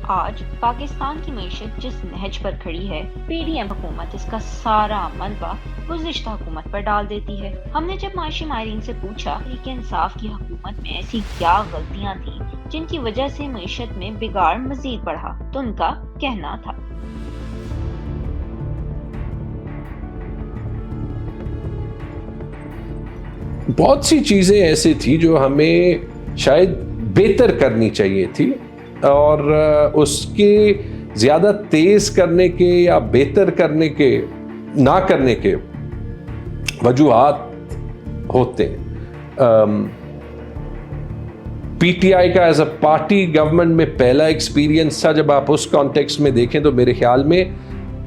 آج پاکستان کی معیشت جس نہج پر کھڑی ہے، پی ڈی ایم حکومت اس کا سارا ملبہ گزشتہ حکومت پر ڈال دیتی ہے۔ ہم نے جب معاشی ماہرین سے پوچھا تحریک انصاف کی حکومت میں ایسی کیا غلطیاں تھیں جن کی وجہ سے معیشت میں بگاڑ مزید بڑھا، تو ان کا کہنا تھا بہت سی چیزیں ایسی تھی جو ہمیں شاید بہتر کرنی چاہیے تھی، اور اس کے زیادہ تیز کرنے کے یا بہتر کرنے کے نہ کرنے کے وجوہات ہوتے ہیں۔ پی ٹی آئی کا ایز اے پارٹی گورنمنٹ میں پہلا ایکسپیرینس تھا۔ جب آپ اس کانٹیکسٹ میں دیکھیں تو میرے خیال میں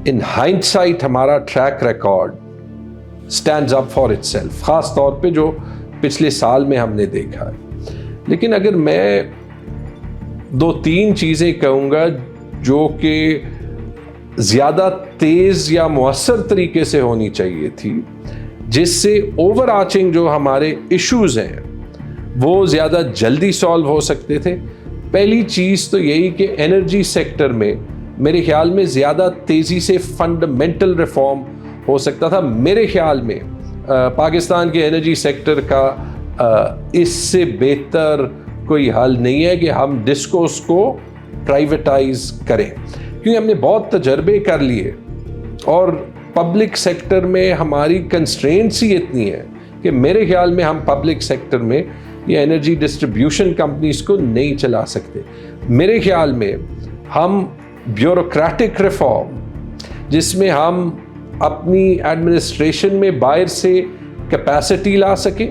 ان ہائنڈ سائٹ ہمارا track record stands up for it self, خاص طور پہ جو پچھلے سال میں ہم نے دیکھا ہے۔ لیکن اگر میں 2-3 چیزیں کہوں گا جو کہ زیادہ تیز یا مؤثر طریقے سے ہونی چاہیے تھی، جس سے اوور آرچنگ جو ہمارے ایشوز ہیں وہ زیادہ جلدی سالو ہو سکتے تھے۔ پہلی چیز تو یہی کہ انرجی سیکٹر میں میرے خیال میں زیادہ تیزی سے فنڈامنٹل ریفارم ہو سکتا تھا۔ میرے خیال میں پاکستان کے انرجی سیکٹر کا اس سے بہتر کوئی حل نہیں ہے کہ ہم ڈسکوز کو پرائیویٹائز کریں، کیونکہ ہم نے بہت تجربے کر لیے اور پبلک سیکٹر میں ہماری کنسٹرینٹس ہی اتنی ہے کہ میرے خیال میں ہم پبلک سیکٹر میں یہ انرجی ڈسٹریبیوشن کمپنیز کو نہیں چلا سکتے۔ میرے خیال میں ہم بیوروکریٹک ریفارم جس میں ہم اپنی ایڈمنسٹریشن میں باہر سے کیپیسٹی لا سکیں،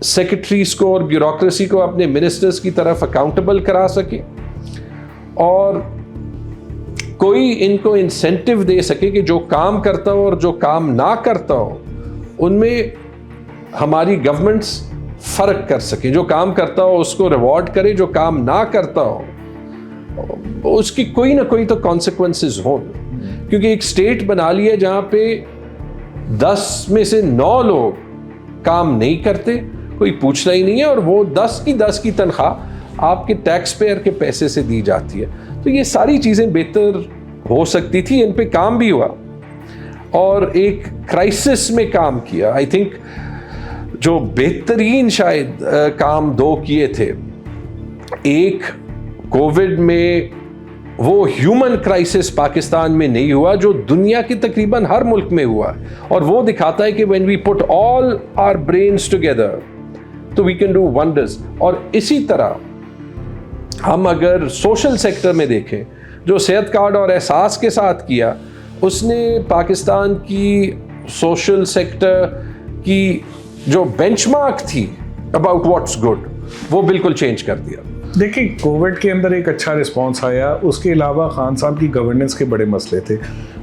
سیکرٹریز کو اور بیوروکریسی کو اپنے منسٹرز کی طرف اکاؤنٹیبل کرا سکیں، اور کوئی ان کو انسینٹیو دے سکے کہ جو کام کرتا ہو اور جو کام نہ کرتا ہو ان میں ہماری گورنمنٹس فرق کر سکیں۔ جو کام کرتا ہو اس کو ریوارڈ کرے، جو کام نہ کرتا ہو اس کی کوئی نہ کوئی تو کانسیکوینسز ہوں، کیونکہ ایک اسٹیٹ بنا لی ہے جہاں پہ 10 میں سے 9 لوگ کام نہیں کرتے، کوئی پوچھتا ہی نہیں ہے، اور وہ 10 کی تنخواہ آپ کے ٹیکس پیئر کے پیسے سے دی جاتی ہے۔ تو یہ ساری چیزیں بہتر ہو سکتی تھی، ان پہ کام بھی ہوا اور ایک کرائسس میں کام کیا۔ آئی تھنک جو بہترین شاید کام 2 کیے تھے، ایک کووڈ میں وہ ہیومن کرائسس پاکستان میں نہیں ہوا جو دنیا کے تقریباً ہر ملک میں ہوا ہے، اور وہ دکھاتا ہے کہ when we put all our brains together تو we can do wonders۔ اور اسی طرح ہم اگر سوشل سیکٹر میں دیکھیں، جو صحت کارڈ اور احساس کے ساتھ کیا، اس نے پاکستان کی سوشل سیکٹر کی جو بینچ مارک تھی about what's good وہ بالکل چینج کر دیا۔ دیکھیں، کووڈ کے اندر ایک اچھا رسپانس آیا، اس کے علاوہ خان صاحب کی گورننس کے بڑے مسئلے تھے۔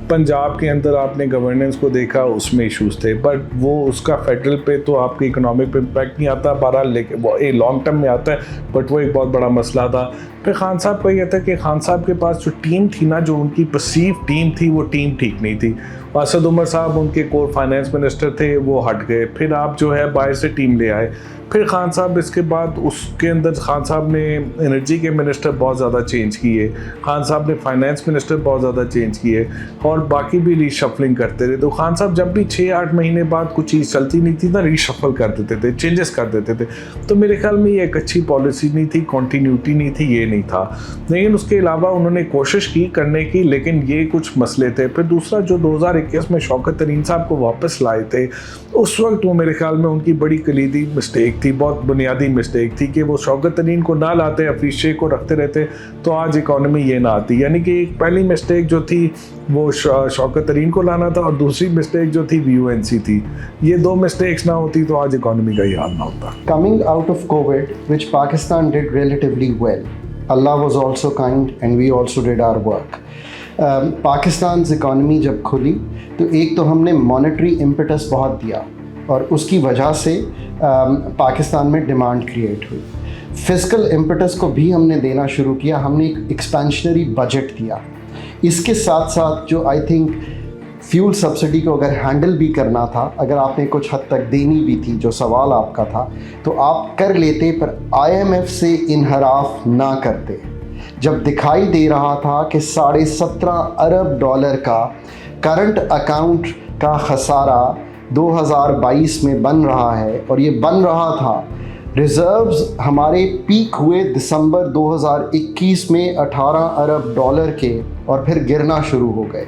پنجاب کے اندر آپ نے گورننس کو دیکھا، اس میں ایشوز تھے، بٹ وہ اس کا فیڈرل پہ تو آپ کی اکنامک پہ امپیکٹ نہیں آتا، بہرحال لیکن وہ ایک لانگ ٹرم میں آتا ہے، بٹ وہ ایک بہت بڑا مسئلہ تھا۔ پھر خان صاحب کا یہ تھا کہ خان صاحب کے پاس جو ٹیم تھی نا، جو ان کی پرسیو ٹیم تھی، وہ ٹیم ٹھیک نہیں تھی۔ اسد عمر صاحب ان کے کور فائنانس منسٹر تھے، وہ ہٹ گئے، پھر آپ جو ہے باہر سے ٹیم لے آئے۔ پھر خان صاحب اس کے بعد اس کے اندر خان صاحب نے انرجی کے منسٹر بہت زیادہ چینج کیے، خان صاحب نے فائنانس منسٹر بہت زیادہ چینج کیے، اور باقی بھی ری شفلنگ کرتے رہے۔ تو خان صاحب جب بھی 6-8 مہینے بعد کچھ چیز چلتی نہیں تھی نا، ری شفل کر دیتے تھے، چینجز کر دیتے تھے۔ تو میرے خیال میں یہ ایک اچھی پالیسی نہیں تھی، کنٹینیوٹی نہیں تھی، یہ نہیں تھا۔ لیکن اس کے علاوہ انہوں نے کوشش کی کرنے کی، لیکن یہ کچھ مسئلے تھے۔ پھر دوسرا جو 2021 میں شوکت ترین صاحب کو واپس لائے تھے، اس وقت وہ میرے خیال میں ان کی بڑی کلیدی مسٹیک تھی، بہت بنیادی مسٹیک تھی کہ وہ شوکت ترین کو نہ لاتے، حفیظ شیخ کو رکھتے رہتے تو آج اکانومی یہ نہ آتی۔ یعنی کہ ایک پہلی مسٹیک جو تھی وہ شوکت ترین کو لانا تھا، اور دوسری مسٹیک جو تھی VUNC تھی۔ یہ 2 مسٹیکس نہ ہوتی تو آج اکانومی کا یہ حال نہ ہوتا۔ Coming out of COVID, which Pakistan did relatively well, Allah was also kind and we also did our work. Pakistan economy جب کھلی تو ایک تو ہم نے مانیٹری امپیٹس بہت دیا، اور اس کی وجہ سے پاکستان میں ڈیمانڈ کریٹ ہوئی۔ فسکل امپیٹس کو بھی ہم نے دینا شروع کیا، ہم نے ایک ایکسپینشنری بجٹ دیا۔ اس کے ساتھ ساتھ جو آئی تھنک فیول سبسڈی کو اگر ہینڈل بھی کرنا تھا، اگر آپ نے کچھ حد تک دینی بھی تھی، جو سوال آپ کا تھا، تو آپ کر لیتے، پر IMF سے انحراف نہ کرتے۔ जब दिखाई दे रहा था कि $17.5 अरब का करंट अकाउंट का खसारा 2022 में बन रहा है, और ये बन रहा था, रिज़र्व्स हमारे पीक हुए दिसंबर 2021 में $18 अरब के, और फिर गिरना शुरू हो गए।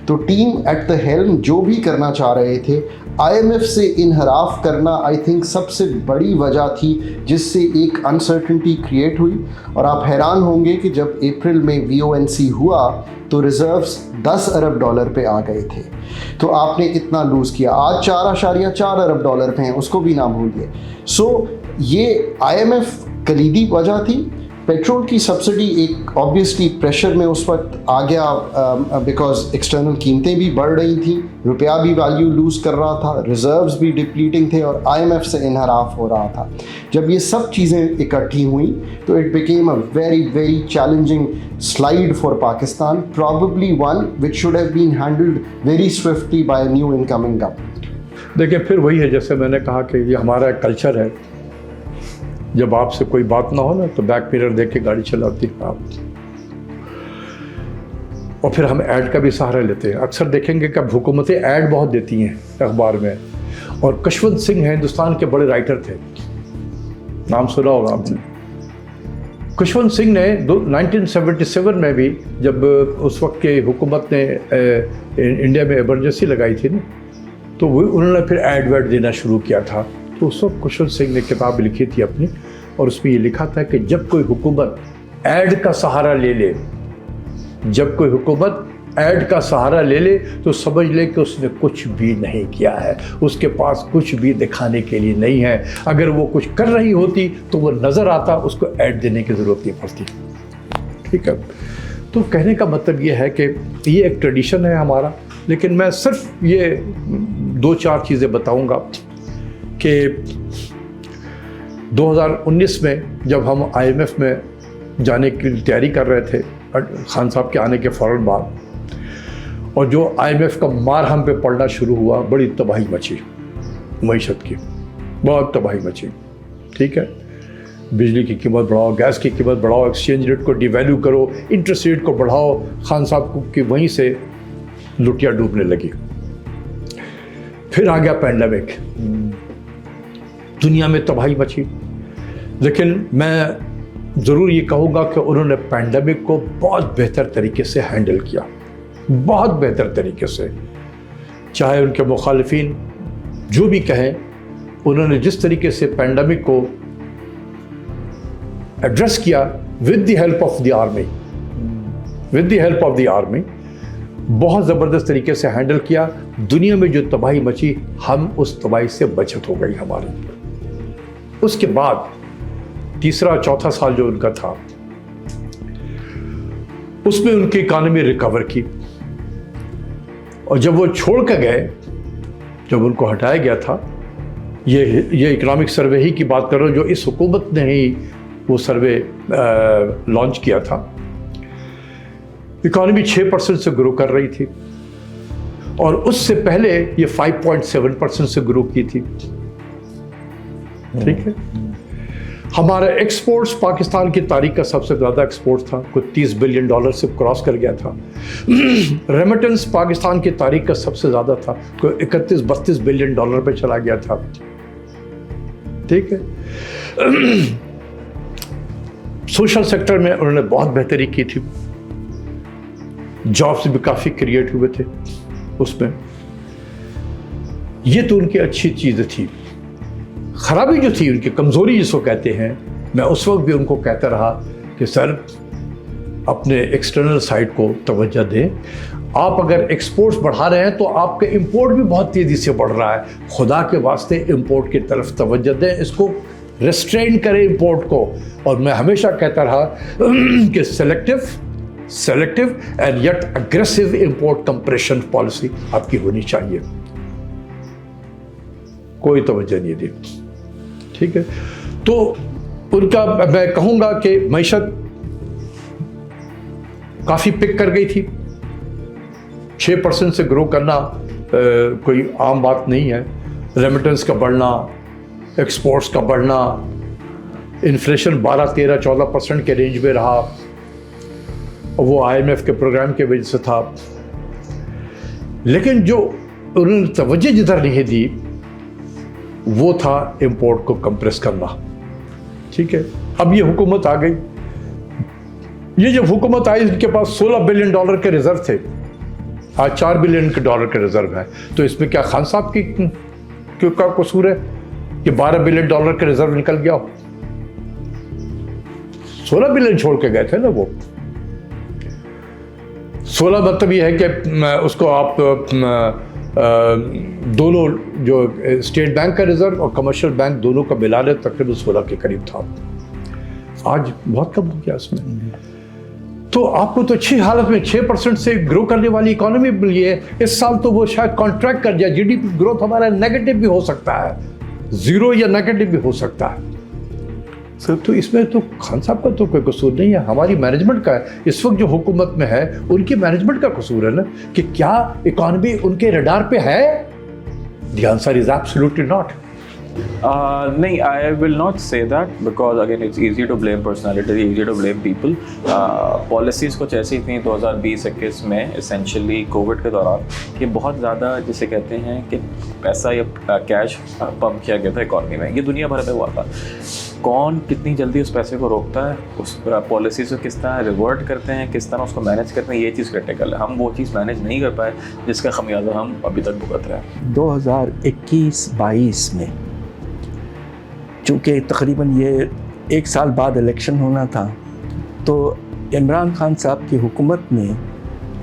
तो टीम एट द हेल्म जो भी करना चाह रहे थे, IMF से इनहराफ करना आई थिंक सबसे बड़ी वजह थी जिससे एक अनसर्टेनिटी क्रिएट हुई। और आप हैरान होंगे कि जब अप्रैल में VONC हुआ तो रिज़र्व्स $10 अरब पे आ गए थे। तो आपने इतना लूज़ किया, आज $4.4 अरब पे हैं, उसको भी ना भूलिए। सो ये IMF कलीदी वजह थी। पेट्रोल की सब्सिडी एक ऑब्वियसली प्रेशर में उस वक्त आ गया बिकॉज एक्सटर्नल कीमतें भी बढ़ रही थी, रुपया भी वैल्यू लूज़ कर रहा था, रिजर्व्स भी डिप्लीटिंग थे और IMF से इनहराफ हो रहा था। जब ये सब चीज़ें इकट्ठी हुई तो it became a very very challenging slide for Pakistan, probably one which should have been handled very swiftly by new incoming government. देखिए, फिर वही है, जैसे मैंने कहा कि ये हमारा कल्चर है, जब आपसे कोई बात ना हो ना तो बैक मिरर देख के गाड़ी चलाती है आप, और फिर हम ऐड का भी सहारा लेते हैं। अक्सर देखेंगे कि हुकूमतें ऐड बहुत देती हैं अखबार में, और खुशवंत सिंह हैं, हिंदुस्तान के बड़े राइटर थे, नाम सुना होगा आपने। खुशवंत सिंह ने 1977 में भी, जब उस वक्त के हुकूमत ने इंडिया में इमरजेंसी लगाई थी ना, तो वो उन्होंने फिर ऐड वैड देना शुरू किया था। तो उस वक्त खुशवंत सिंह ने किताब लिखी थी अपनी, और उसमें ये लिखा था कि जब कोई हुकूमत ऐड का सहारा ले ले, जब कोई हुकूमत ऐड का सहारा ले ले तो समझ ले कि उसने कुछ भी नहीं किया है, उसके पास कुछ भी दिखाने के लिए नहीं है। अगर वो कुछ कर रही होती तो वो नज़र आता, उसको ऐड देने की ज़रूरत नहीं पड़ती। ठीक है, तो कहने का मतलब ये है कि ये एक ट्रेडिशन है हमारा। लेकिन मैं सिर्फ ये 2-4 चीज़ें बताऊंगा कि 2019 में जब हम IMF में जाने की तैयारी कर रहे थे, खान साहब के आने के फ़ौरन बाद, और जो IMF का मार हम पे पड़ना शुरू हुआ, बड़ी तबाही मची मईशत की, बहुत तबाही मची। ठीक है, बिजली की कीमत बढ़ाओ, गैस की कीमत बढ़ाओ, एक्सचेंज रेट को डिवैल्यू करो, इंटरेस्ट रेट को बढ़ाओ, खान साहब को कि वहीं से लुटिया डूबने लगी। फिर आ गया पैंडेमिक, दुनिया में तबाही मची। लेकिन मैं ज़रूर ये कहूँगा कि उन्होंने पैंडेमिक को बहुत बेहतर तरीके से हैंडल किया, बहुत बेहतर तरीके से। चाहे उनके मुखालिफिन जो भी कहें, उन्होंने जिस तरीके से पैंडेमिक को एड्रेस किया with the help of the army, with the help of the army, बहुत ज़बरदस्त तरीके से हैंडल किया। दुनिया में जो तबाही मची, हम उस तबाही से बचत हो गई हमारी। उसके बाद तीसरा चौथा साल जो उनका था, उसमें उनकी इकॉनमी रिकवर की, और जब वो छोड़ कर गए, जब उनको हटाया गया था, ये इकोनॉमिक सर्वे ही की बात कर रहा हूँ, जो इस हुकूमत ने ही वो सर्वे लॉन्च किया था। इकॉनमी 6% से ग्रो कर रही थी, और उससे पहले ये 5.7% से ग्रो की थी। ठीक है, हमारा एक्सपोर्ट्स पाकिस्तान की तारीख का सबसे ज़्यादा एक्सपोर्ट था, कुछ $30 बिलियन से क्रॉस कर गया था। रेमिटेंस पाकिस्तान की तारीख का सबसे ज़्यादा था, कोई 31-32 बिलियन डॉलर पे चला गया था। ठीक है, सोशल सेक्टर में उन्होंने बहुत बेहतरी की थी, जॉब्स भी काफ़ी क्रिएट हुए थे उसमें। ये तो उनकी अच्छी चीज़ें थी। खराबी जो थी, उनकी कमज़ोरी जिसको कहते हैं, मैं उस वक्त भी उनको कहता रहा कि सर अपने एक्सटर्नल साइड को तवज्जो दें। आप अगर एक्सपोर्ट्स बढ़ा रहे हैं तो आपके इंपोर्ट भी बहुत तेज़ी से बढ़ रहा है, खुदा के वास्ते इंपोर्ट की तरफ तवज्जो दें, इसको रेस्ट्रेन करें इंपोर्ट को। और मैं हमेशा कहता रहा कि selective and yet aggressive import compression policy आपकी होनी चाहिए। कोई तवज्जो नहीं दी। ठीक है, तो उनका मैं कहूँगा कि मईशत काफ़ी पिक कर गई थी। 6% से ग्रो करना कोई आम बात नहीं है। रेमिटेंस का बढ़ना, एक्सपोर्ट्स का बढ़ना, इन्फ्लेशन 12, 13, 14% के रेंज में रहा, और वो IMF के प्रोग्राम की वजह से था। लेकिन जो उन्होंने तवज्जो जिधर नहीं दी वो था इंपोर्ट को कंप्रेस करना। ठीक है, अब ये हुकूमत आ गई, ये जब हुकूमत आई इनके पास $16 बिलियन के रिजर्व थे, आज $4 बिलियन के रिजर्व है। तो इसमें क्या खान साहब की क्यों का कसूर है कि $12 बिलियन के रिजर्व निकल गया हो? 16 बिलियन छोड़ के गए थे ना वो। 16 मतलब ये है कि उसको आप दोनों जो स्टेट बैंक का रिजर्व और कमर्शियल बैंक दोनों का मिला ले तकरीबन 16 के करीब था। आज बहुत कम हो गया इसमें। तो आपको तो अच्छी हालत में 6% से ग्रो करने वाली इकोनॉमी मिली है। इस साल तो वो शायद कॉन्ट्रैक्ट कर जाए, जीडीपी ग्रोथ हमारा नेगेटिव भी हो सकता है, 0 या नेगेटिव भी हो सकता है। सर तो इसमें तो खान साहब का तो कोई कसूर नहीं है, हमारी मैनेजमेंट का है। इस वक्त जो हुकूमत में है उनकी मैनेजमेंट का कसूर है ना कि क्या इकोनॉमी उनके रडार पे है? The answer is absolutely not. नहीं, I will not say that because again it's easy to blame personality, easy to blame people. Policies कुछ ऐसी थी 2020-21 में essentially कोविड के दौरान कि बहुत ज़्यादा जिसे कहते हैं कि पैसा या कैश पंप किया गया था इकॉनमी में। ये दुनिया भर में हुआ था। कौन कितनी जल्दी उस पैसे को रोकता है, उस पॉलिसी से किस तरह रिवर्ट करते हैं, किस तरह उसको मैनेज करते हैं, ये चीज़ क्रिटिकल है। हम वो चीज़ मैनेज नहीं कर पाए जिसका खमियाजा हम अभी तक भुगत रहे हैं। 2021-22 में चूँकि तकरीबन ये 1 साल बाद इलेक्शन होना था, तो इमरान खान साहब की हुकूमत ने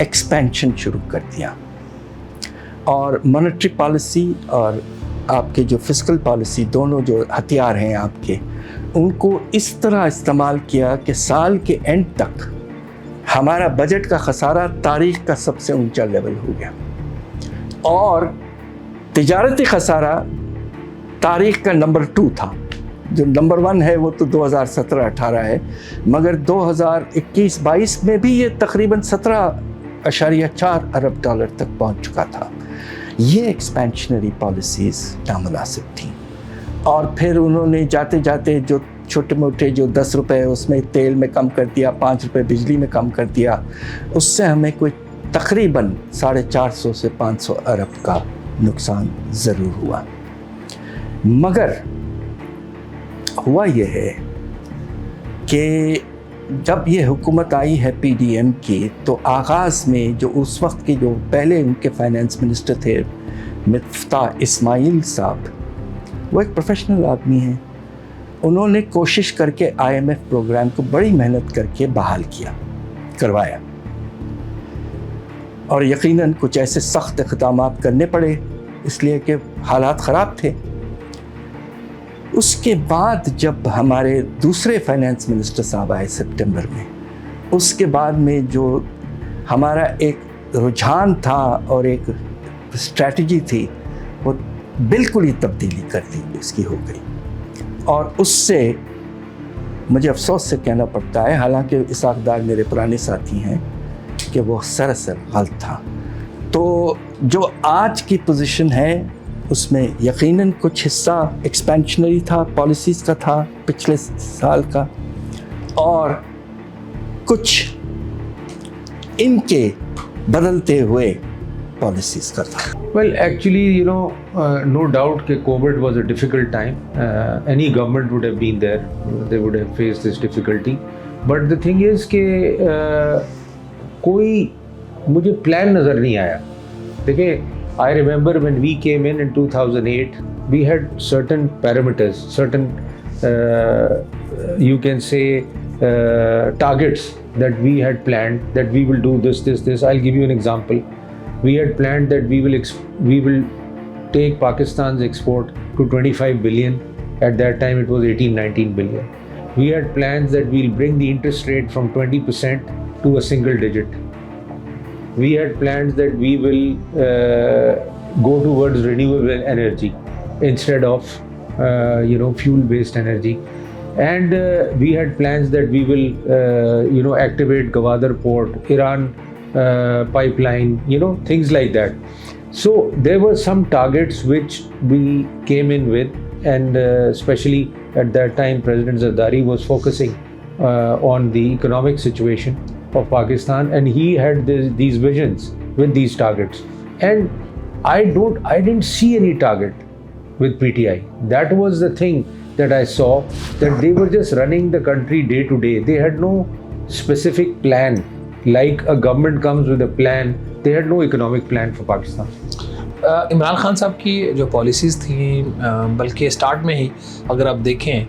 एक्सपेंशन शुरू कर दिया और मॉनेटरी पॉलिसी और आपके जो फिस्कल पॉलिसी, दोनों जो हथियार हैं आपके, उनको इस तरह इस्तेमाल किया कि साल के एंड तक हमारा बजट का खसारा तारीख़ का सबसे ऊंचा लेवल हो गया और तिजारती खसारा तारीख़ का नंबर 2 था। जो नंबर 1 है वो तो 2017-18 है, मगर 2021-22 में भी ये तकरीबन 17.4 अरब डॉलर तक पहुंच चुका था। ये एक्सपेंशनरी पॉलिसीज़ नामुनासिब थी। और फिर उन्होंने जाते जाते जो छोटे मोटे जो 10 रुपए उसमें तेल में कम कर दिया, 5 रुपए बिजली में कम कर दिया, उससे हमें कोई तकरीबन 450 से 500 अरब का नुकसान ज़रूर हुआ। मगर हुआ यह है कि जब ये हुकूमत आई है PDM की, तो आगाज़ में जो उस वक्त के जो पहले उनके फाइनेंस मिनिस्टर थे मिफ्ताह इस्माइल साहब, वो एक प्रोफेशनल आदमी हैं। उन्होंने कोशिश करके IMF प्रोग्राम को बड़ी मेहनत करके बहाल करवाया और यकीनन कुछ ऐसे सख्त इक़दामात करने पड़े इसलिए कि हालात ख़राब थे। उसके बाद जब हमारे दूसरे फाइनेंस मिनिस्टर साहब आए सितंबर में, उसके बाद में जो हमारा एक रुझान था और एक स्ट्रैटेजी थी, वो बिल्कुल ही तब्दीली कर दी इसकी हो गई। और उससे मुझे अफसोस से कहना पड़ता है, हालांकि इसाक़दार मेरे पुराने साथी हैं, कि वो सरासर गलत था। तो जो आज की पोजीशन है उसमें यकीनन कुछ हिस्सा एक्सपेंशनरी था, पॉलिसीज़ का था पिछले साल का, और कुछ इनके बदलते हुए पॉलिसीज़ का था। Well, actually, no doubt that COVID was a difficult time. Any government would have been there. They would have faced this difficulty. But the thing is कि कोई मुझे प्लान नज़र नहीं आया। देखिए, I remember when we came in 2008, we had certain parameters, certain you can say targets that we had planned that we will do this. I'll give you an example. We had planned that we will take Pakistan's export to 25 billion. At that time it was 18-19 billion. We had plans that we'll bring the interest rate from 20% to a single digit. We had plans that we will go towards renewable energy instead of fuel-based energy. And we had plans that we will activate Gwadar port, Iran pipeline, things like that. So there were some targets which we came in with, and especially at that time President Zardari was focusing on the economic situation. of Pakistan, and he had these visions with these targets. And I didn't see any target with PTI. That was the thing that I saw, that they were just running the country day to day. They had no specific plan. Like a government comes with a plan, they had no economic plan for Pakistan. Imran Khan صاحب کی جو policies تھیں بلکہ start میں ہی اگر آپ دیکھیں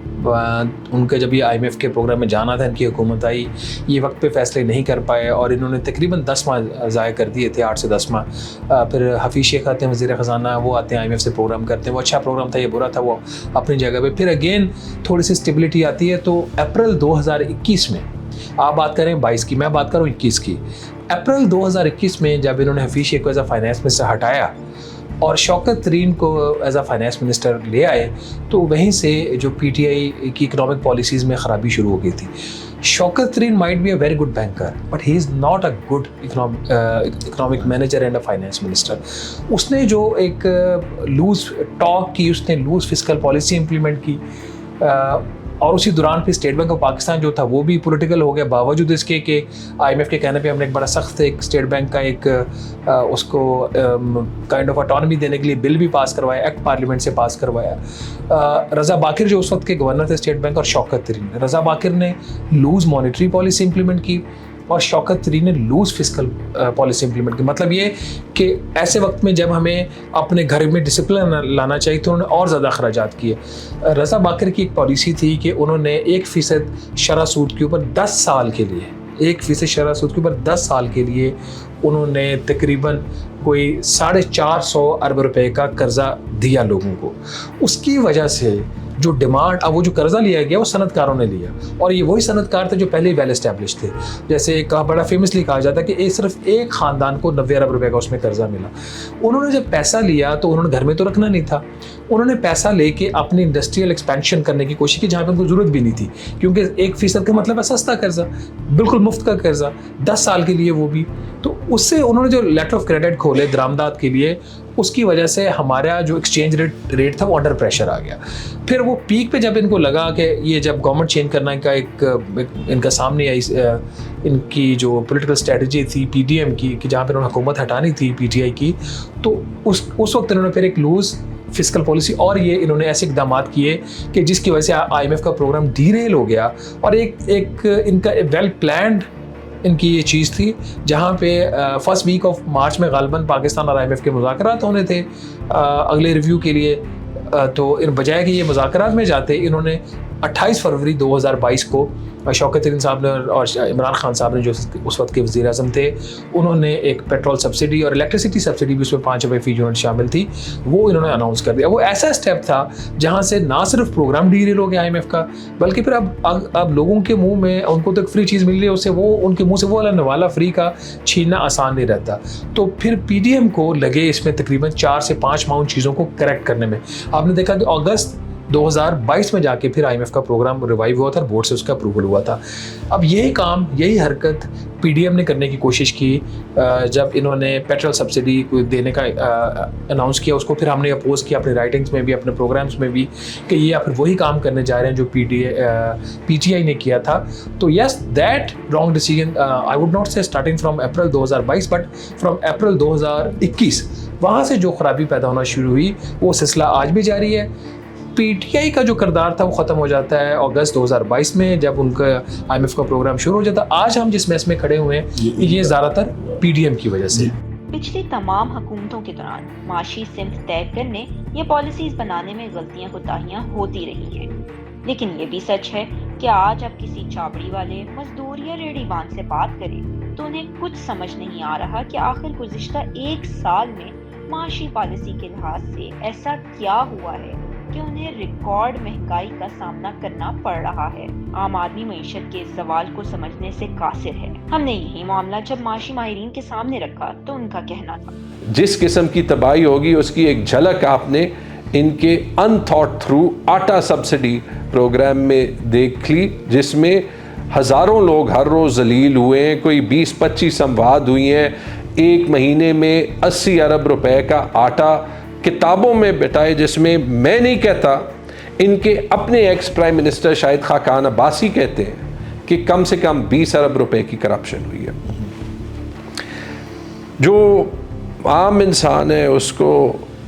ان کا جب یہ آئی ایم ایف کے پروگرام میں جانا تھا، ان کی حکومت آئی، یہ وقت پہ فیصلے نہیں کر پائے اور انہوں نے تقریباً 10 ماہ ضائع کر دیے تھے، 8 سے 10 ماہ. پھر حفیظ شیخ آتے ہیں وزیر خزانہ، وہ آتے ہیں آئی ایم ایف سے پروگرام کرتے ہیں، وہ اچھا پروگرام تھا، یہ برا تھا، وہ اپنی جگہ پہ. پھر اگین تھوڑی سی اسٹیبلٹی آتی ہے. تو اپریل 2021 میں آپ بات کریں 22 کی، میں بات کروں 21 کی. اپریل 2021 میں جب انہوں نے حفیظ شیخ کو ایز اے فائنانس منسٹر ہٹایا اور شوکت ترین کو ایز اے فائنانس منسٹر لے آئے، تو وہیں سے جو پی ٹی آئی کی اکنامک پالیسیز میں خرابی شروع ہو گئی تھی. Shaukat Tarin might be a very good banker but he is not a good economic manager and a finance minister. اس نے جو ایک لوز ٹاک کی، اس نے لوز فسکل پالیسی امپلیمنٹ کی، اور اسی دوران پھر اسٹیٹ بینک آف پاکستان جو تھا وہ بھی پولیٹیکل ہو گیا، باوجود اس کے کہ آئی ایم ایف کے کہنے پہ ہم نے ایک بڑا سخت ایک اسٹیٹ بینک کا ایک اس کو کائنڈ آف اٹانومی دینے کے لیے بل بھی پاس کروایا، ایکٹ پارلیمنٹ سے پاس کروایا. رضا باقر جو اس وقت کے گورنر تھے اسٹیٹ بینک، اور شوکت ترین، رضا باقر نے لوز مانیٹری پالیسی امپلیمنٹ کی اور شوکت ترین نے لوز فسکل پالیسی امپلیمنٹ کی. مطلب یہ کہ ایسے وقت میں جب ہمیں اپنے گھر میں ڈسپلن لانا چاہیے تو انہوں نے اور زیادہ اخراجات کیے. رضا باقر کی ایک پالیسی تھی کہ انہوں نے 1% شرح سود کے اوپر 10 سال کے لیے، 1% شرح سود کے اوپر 10 سال کے لیے انہوں نے تقریباً کوئی 450 ارب روپے کا قرضہ دیا لوگوں کو. اس کی وجہ سے جو ڈیمانڈ، اب وہ جو قرضہ لیا گیا وہ صنعت کاروں نے لیا، اور یہ وہی صنعت کار تھے جو پہلے ہی ویل اسٹیبلش تھے. جیسے بڑا فیمسلی کہا جاتا ہے کہ صرف ایک خاندان کو 90 ارب روپے کا اس میں قرضہ ملا. انہوں نے جب پیسہ لیا تو انہوں نے گھر میں تو رکھنا نہیں تھا، انہوں نے پیسہ لے کے اپنی انڈسٹریل ایکسپینشن کرنے کی کوشش کی جہاں پہ ان کو ضرورت بھی نہیں تھی، کیونکہ 1% کا مطلب ہے سستا قرضہ، بالکل مفت کا قرضہ 10 سال کے لیے وہ بھی. تو اس سے انہوں نے جو لیٹر آف کریڈٹ کھولے درآمدات کے لیے، اس کی وجہ سے ہمارا جو ایکسچینج ریٹ تھا وہ انڈر پریشر آ گیا. پھر وہ پیک پہ جب ان کو لگا کہ یہ جب گورنمنٹ چینج کرنے کا ایک ان کا سامنے آئی، ان کی جو پولیٹیکل اسٹریٹجی تھی پی ڈی ایم کی کہ جہاں پہ انہوں نے حکومت ہٹانی تھی پی ٹی آئی کی، تو اس وقت انہوں نے پھر ایک لوز فسکل پالیسی اور یہ انہوں نے ایسے اقدامات کیے کہ جس کی وجہ سے آئی ایم ایف کا پروگرام ڈی ریل ہو گیا. اور ایک ان کا ویل پلانڈ ان کی یہ چیز تھی، جہاں پہ فرسٹ ویک آف مارچ میں غالباً پاکستان اور آئی ایم ایف کے مذاکرات ہونے تھے اگلے ریویو کے لیے. تو ان بجائے کہ یہ مذاکرات میں جاتے، انہوں نے 28 فروری 2022 کو شوکت ترین صاحب نے اور عمران خان صاحب نے جو اس وقت کے وزیر اعظم تھے، انہوں نے ایک پیٹرول سبسڈی اور الیکٹریسٹی سبسڈی بھی اس میں 5 روپے فی یونٹ شامل تھی، وہ انہوں نے اناؤنس کر دیا. وہ ایسا اسٹیپ تھا جہاں سے نہ صرف پروگرام ڈی ریل ہو گیا آئی ایم ایف کا، بلکہ پھر اب لوگوں کے منہ میں ان کو تو ایک فری چیز مل رہی ہے، اس سے وہ ان کے منہ سے وہ نوالا فری کا چھیننا آسان نہیں رہتا. تو پھر پی ڈی ایم کو لگے اس میں تقریباً 4 سے 5 ماہ ان چیزوں کو کریکٹ کرنے میں. آپ نے دیکھا کہ اگست 2022 میں جا کے پھر آئی ایم ایف کا پروگرام ریوائیو ہوا تھا اور بورڈ سے اس کا اپروول ہوا تھا. اب یہی کام، یہی حرکت پی ڈی ایم نے کرنے کی کوشش کی جب انہوں نے پیٹرول سبسڈی دینے کا اناؤنس کیا. اس کو پھر ہم نے اپوز کیا اپنے رائٹنگس میں بھی، اپنے پروگرامس میں بھی، کہ یہ پھر وہی کام کرنے جا رہے ہیں جو پی ٹی آئی نے کیا تھا. تو yes that wrong decision I would not say starting from April 2022 but from April 2021 وہاں سے جو خرابی پیدا ہونا شروع ہوئی وہ سلسلہ آج بھی جاری ہے. پی ٹی آئی کا جو کردار تھا وہ ختم ہو جاتا ہے اگست 2022 میں جب ان کا آئی ایم ایف کا پروگرام شروع ہو جاتا ہے. آج ہم جس میس میں کھڑے ہوئے ہیں یہ زیادہ تر پی ڈی ایم کی وجہ سے. پچھلی تمام حکومتوں کے دوران معاشی سمت طے کرنے یا پالیسیز بنانے میں غلطیاں کوتاہیاں ہوتی رہی ہیں، لیکن یہ بھی سچ ہے کہ آج اب کسی چابڑی والے مزدور یا ریڑھی بان سے بات کرے تو انہیں کچھ سمجھ نہیں آ رہا کہ آخر گزشتہ 1 سال میں معاشی پالیسی کے لحاظ سے ایسا کیا ہوا ہے کہ انہیں ریکارڈ مہنگائی کا سامنا کرنا پڑ رہا ہے. عام آدمی معیشت کے زوال کو سمجھنے سے قاصر ہے. ہم نے یہی معاملہ جب معاشی ماہرین کے سامنے رکھا تو ان کا کہنا تھا جس قسم کی تباہی ہوگی اس کی ایک جھلک آپ نے ان کے ان تھاٹ تھرو آٹا سبسڈی پروگرام میں دیکھ لی، جس میں ہزاروں لوگ ہر روز ذلیل ہوئے ہیں. کوئی 20-25 اموات ہوئی ہیں. 1 مہینے میں 80 ارب روپے کا آٹا کتابوں میں بٹائے، جس میں میں نہیں کہتا، ان کے اپنے ex prime minister Shahid Khaqan Abbasi کہتے ہیں कि कम से कम 20 अरब रुपए की करप्शन हुई है। जो आम इंसान है उसको